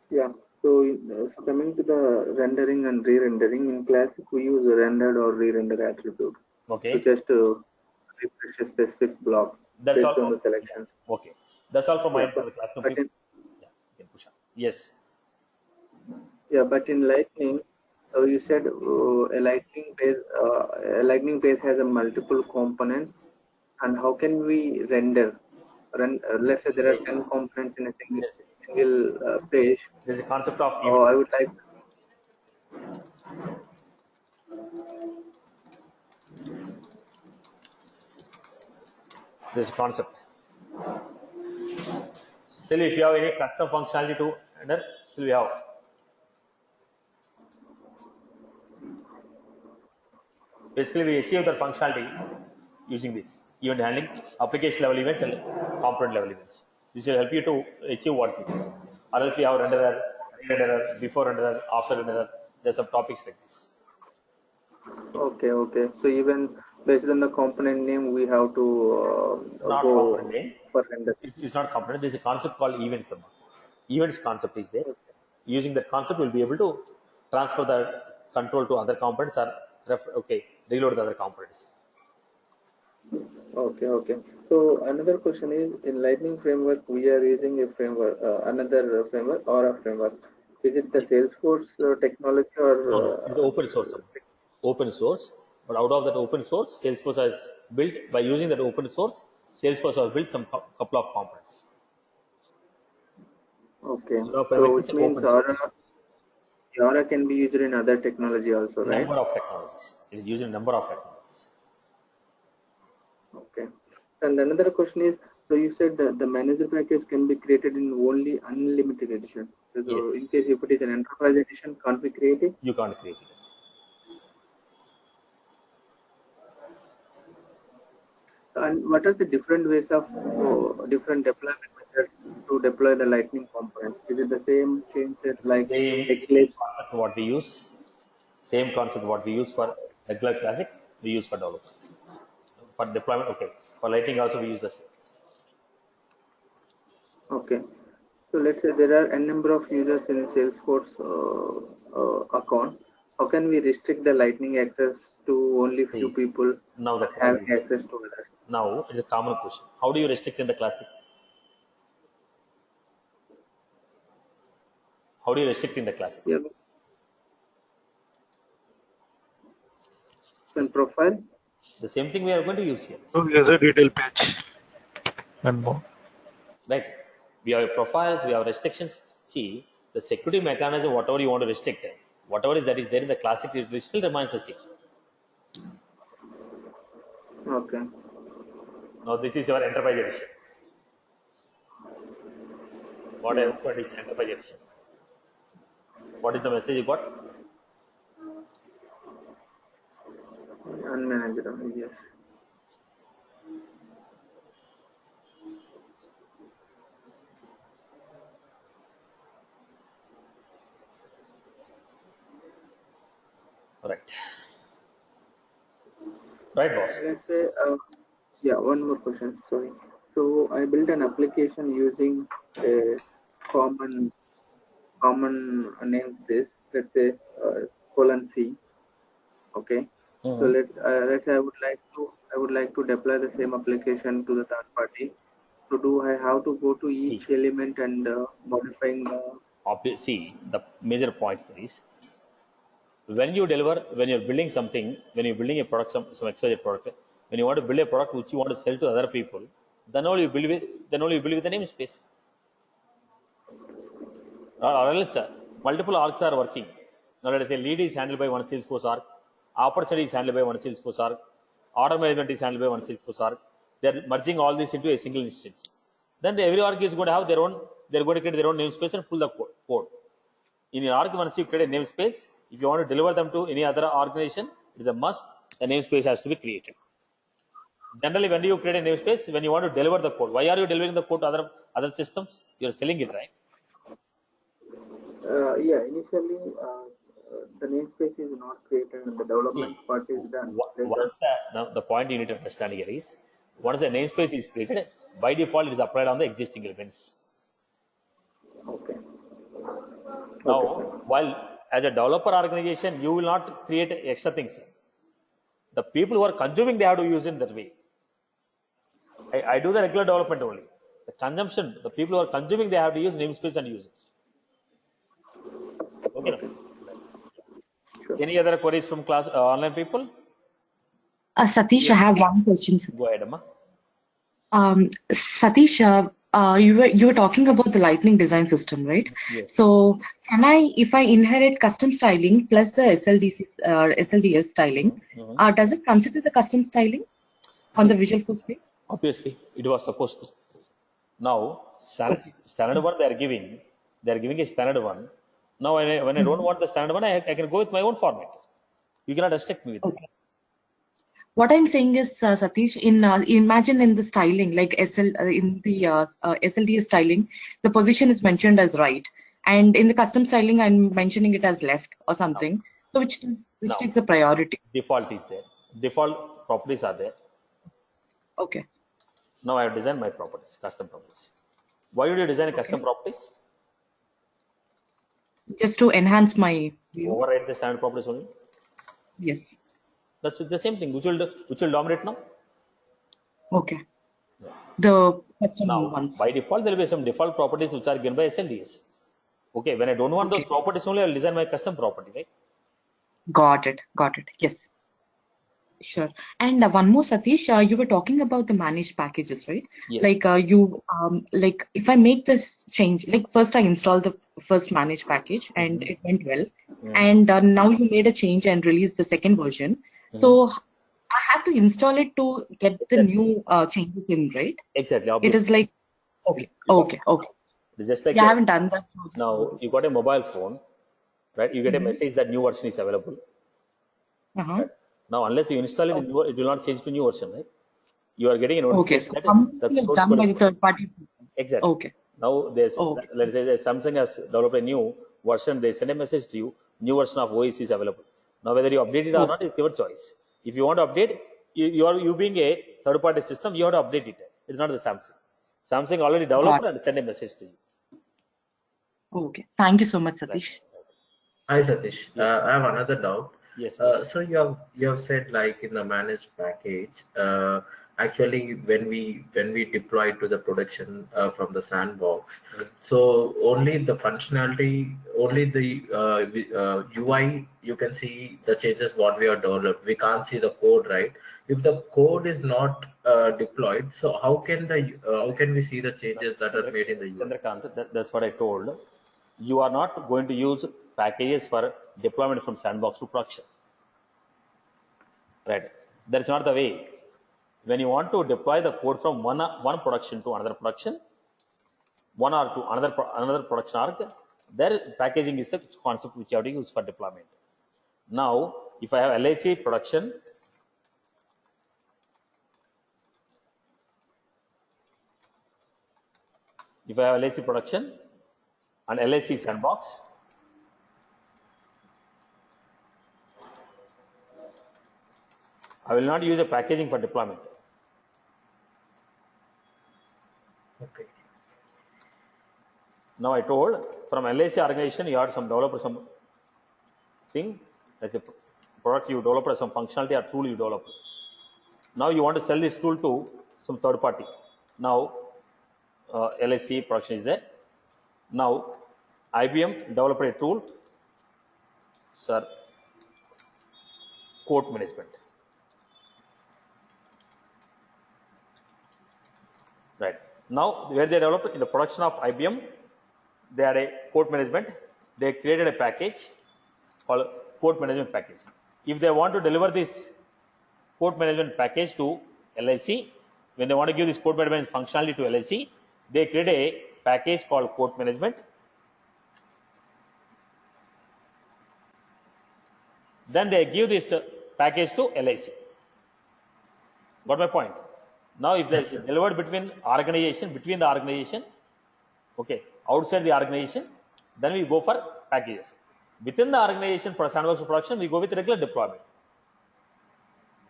Yeah. So, coming to the rendering and re-rendering, in Classic we use a rendered or re-render attribute. Okay. To just refresh a specific block That's based all. on the selection. Okay. That's all from my Yeah, end for the classroom but people. in, Yeah, you can push on. Yes. yeah, but in Lightning, so you said a Lightning base has a multiple components, and how can we render? Let's say there are 10 components in a Yes. single page. There's a concept of Oh, event. I would like. There's a concept. Still, if you have any custom functionality to render, still we have. Basically, we achieve that functionality using this event handling, application level events, and component level events. This will help you to achieve what you do. Or else we have renderer, re-renderer, before renderer, after renderer. There's some topics like this. Okay, okay. So even based on the component name, we have to Not component go name. for render. It's not component. There's a concept called events. Events concept is there. Using that concept, we'll be able to transfer the control to other components or reload the other components. Okay, okay. So another question is, in Lightning framework, we are using a framework, another framework or a framework. Is it the Salesforce technology or No. It's open source. Open source. But out of that open source, Salesforce has built, by using that open source, Salesforce has built some couple of components. okay? Aura So framework which is means open source. Aura can be used in other technology also, right? Number of technologies. It is used in number of technologies. Okay. And another question is, so you said that the manager package can be created in only unlimited edition. So Yes. in case if it is an enterprise edition, can't we create it? You can't create it. And what are the different ways of different deployment methods to deploy the Lightning components? Is it the same change set like Same Eclipse? concept what we use. Same concept what we use for regular classic, we use for development. For deployment, okay. For Lightning also we use the same. Okay. So let's say there are n number of users in Salesforce account. How can we restrict the Lightning access to only few See, people now the having question. access to others? Now it's a common question. How do you restrict in the classic? How do you restrict in the classic? Yeah. And profile. The same thing we are going to use here. User detail page and more. Right? We have profiles, we have restrictions. See, the security mechanism, whatever you want to restrict, whatever is that is there in the classic, it still remains the same. Okay. Now this is your enterprise edition. What I opened is enterprise edition. What is the message you got? Unmanageable. Yes. Right. Right, boss. Let's say, yeah, one more question. Sorry. So I built an application using a common namespace. Let's say :C. Okay. So let's say I would like to deploy the same application to the third party. So do I have to go to See, each element and modifying the? see, the major point here is when you deliver, when you're building something, when you're building a product, some XYZ product, when you want to build a product which you want to sell to other people, then only you build with the namespace. Or else, multiple orgs are working. Now let us say lead is handled by one Salesforce org, opportunity is handled by one Salesforce org, order management is handled by one Salesforce org. They're merging all this into a single instance. Then every org is going to have their own. They're going to create their own namespace and pull the code. In your org, once you create a namespace, if you want to deliver them to any other organization, it is a must. The namespace has to be created. Generally, when do you create a namespace? When you want to deliver the code. Why are you delivering the code to other systems? You're selling it, right? Yeah, initially the namespace is not created and the development See, part is done. once the point you need to understand here is, once the namespace is created, by default it is applied on the existing elements. Okay. Now, Okay. while as a developer organization, you will not create extra things. The people who are consuming, they have to use it that way. I do the regular development only. The consumption, the people who are consuming, they have to use namespace and use it. Okay. Okay. Sure. Any other queries from class online people? Satish, I have one question. Sir. Go ahead, Amma. Satish, you were talking about the Lightning design system, right? Yes. So can I, if I inherit custom styling plus the SLDS styling, does it consider the custom styling on the Visual Force page? Obviously, it was supposed to. Now, standard one they are giving a standard one. Now, when I don't want the standard one, I can go with my own format. You cannot restrict me with it. What I'm saying is, Satish, imagine in the styling, like in the SLDS styling, the position is mentioned as right, and in the custom styling, I'm mentioning it as left or something. So which takes the priority? Default is there. Default properties are there. Okay. Now I have designed my properties, custom properties. Why would you design custom properties? Just to enhance my view. Override the standard properties only. Yes. That's the same thing. Which will dominate now? Okay. The custom Now, ones. by default, there will be some default properties which are given by SLDS. Okay, when I don't want those properties only, I'll design my custom property, right? Got it. Yes. Sure. And one more, Satish, you were talking about the managed packages, right? Yes. Like like if I make this change, like first I installed the first managed package and it went well, and now you made a change and released the second version. So I have to install it to get the new changes in, right? Exactly. It is like okay. It's just like I haven't done that. now you got a mobile phone, right? You get a message that new version is available. Right? Now, unless you install it, it will not change to new version, right? You are getting a notification that the source done code by is the third party. exactly. Okay. Now there's let's say Samsung has developed a new version. They send a message to you. New version of OS is available. Now whether you update it or not is your choice. If you want to update, you being a third party system, you have to update it. It's not the Samsung. Samsung already developed and send a message to you. Okay. Thank you so much, Satish. Hi Satish. I have another doubt. Yes. So you have said like in the managed package, actually when we deploy to the production from the sandbox, so only the functionality, only the UI, you can see the changes what we have developed. We can't see the code, right? If the code is not deployed, so how can we see the changes that are made in the UI? Chandrakant, that's what I told. You are not going to use packages for deployment from sandbox to production. Right? That's not the way. When you want to deploy the code from one production to another production, one or to another production arc, there packaging is the concept which you have to use for deployment. Now, if I have LIC production, and LIC sandbox, I will not use a packaging for deployment. Okay. Now I told from LIC organization you have some developer some thing as a product you develop or some functionality or tool you develop. Now you want to sell this tool to some third party. Now LIC production is there. Now IBM developed a tool, sir, code management. Right. Now, where they developed in the production of IBM, they had a code management. They created a package called code management package. If they want to deliver this code management package to LIC, when they want to give this code management functionality to LIC, they create a package called code management. Then they give this package to LIC. Got my point? Now, if there's delivered between the organization, okay, outside the organization, then we go for packages. Within the organization for sandbox production, we go with regular deployment.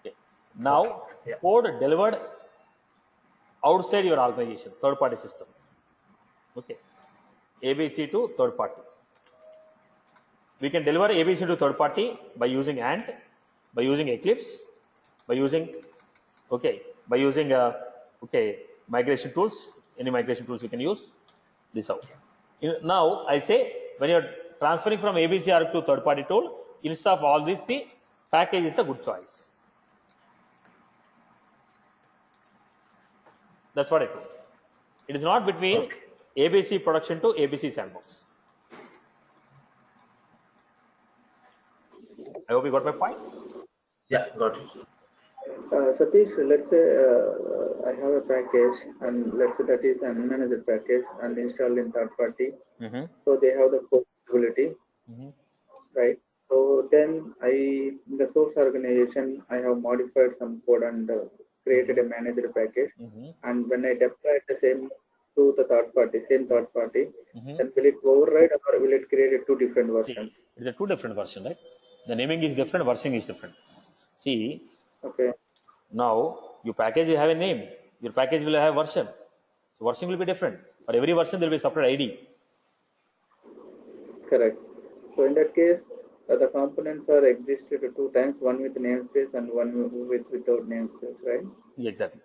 Okay. Now, code delivered outside your organization, third party system. Okay. ABC to third party. We can deliver ABC to third party by using Ant, by using Eclipse, by using migration tools, Any migration tools you can use this out. Now I say when you're transferring from ABC Arc to third party tool, instead of all this, the package is the good choice. That's what I told. It is not between ABC production to ABC sandbox. I hope you got my point. Yeah, got it. Satish, let's say I have a package and let's say that is an unmanaged package and installed in third party. So they have the portability, right? So then in the source organization, I have modified some code and created a managed package. And when I deploy the same to the third party, then will it override or will it create two different versions? It's a two different version, right? The naming is different, versioning is different. See, now your package will have a name, your package will have a version. So version will be different. For every version, there will be a separate ID. Correct. So in that case, the components are existed two times, one with namespace and one without namespace, right? Yeah, exactly.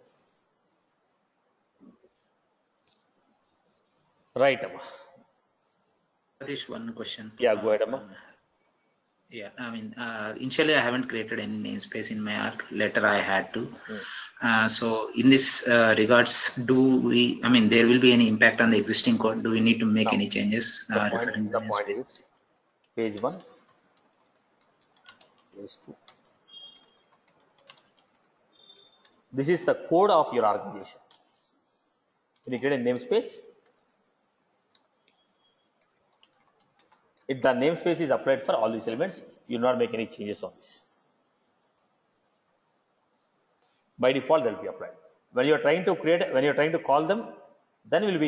Right, Amma. Satish, one question. Yeah, go ahead, Amma. Yeah, I mean, initially I haven't created any namespace in my Arc. Later I had to. So in this regards, there will be any impact on the existing code? Do we need to make any changes? The point is, page 1, page 2. This is the code of your organization. When you create a namespace, if the namespace is applied for all these elements, you will not make any changes on this. By default, they will be applied. When you are trying to call them, then we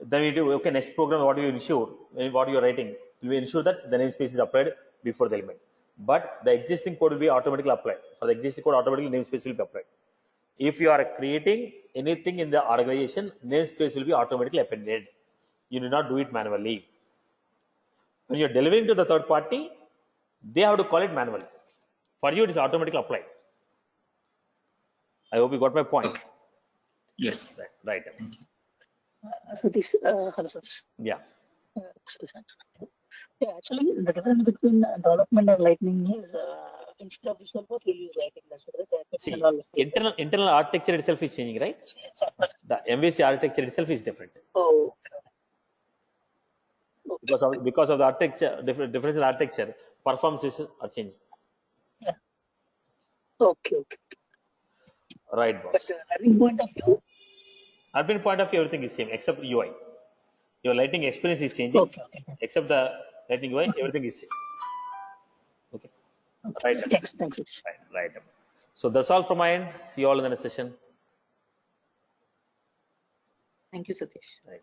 do, okay, next program, what you ensure, what you are writing, will ensure that the namespace is applied before the element. But the existing code will be automatically applied. For the existing code, automatically namespace will be applied. If you are creating anything in the organization, namespace will be automatically appended. You do not do it manually. When you are delivering to the third party, they have to call it manually. For you, it is automatically applied. I hope you got my point. Okay. Yes. Right. Satish, hello, Satish. Yeah. Yeah, actually, the difference between development and Lightning is instead of Visual Force, we'll use Lightning. That's right. See, internal architecture itself is changing, right? The MVC architecture itself is different. Oh. Because of the architecture, difference in architecture, performances are changing. Yeah. Okay. Right, boss. But admin point of view? Admin point of view, everything is same except UI. Your Lightning experience is changing. Okay. Except the Lightning UI, everything is same. Okay. Right. Thanks. Right. So that's all from my end. See you all in the next session. Thank you, Satish. Right.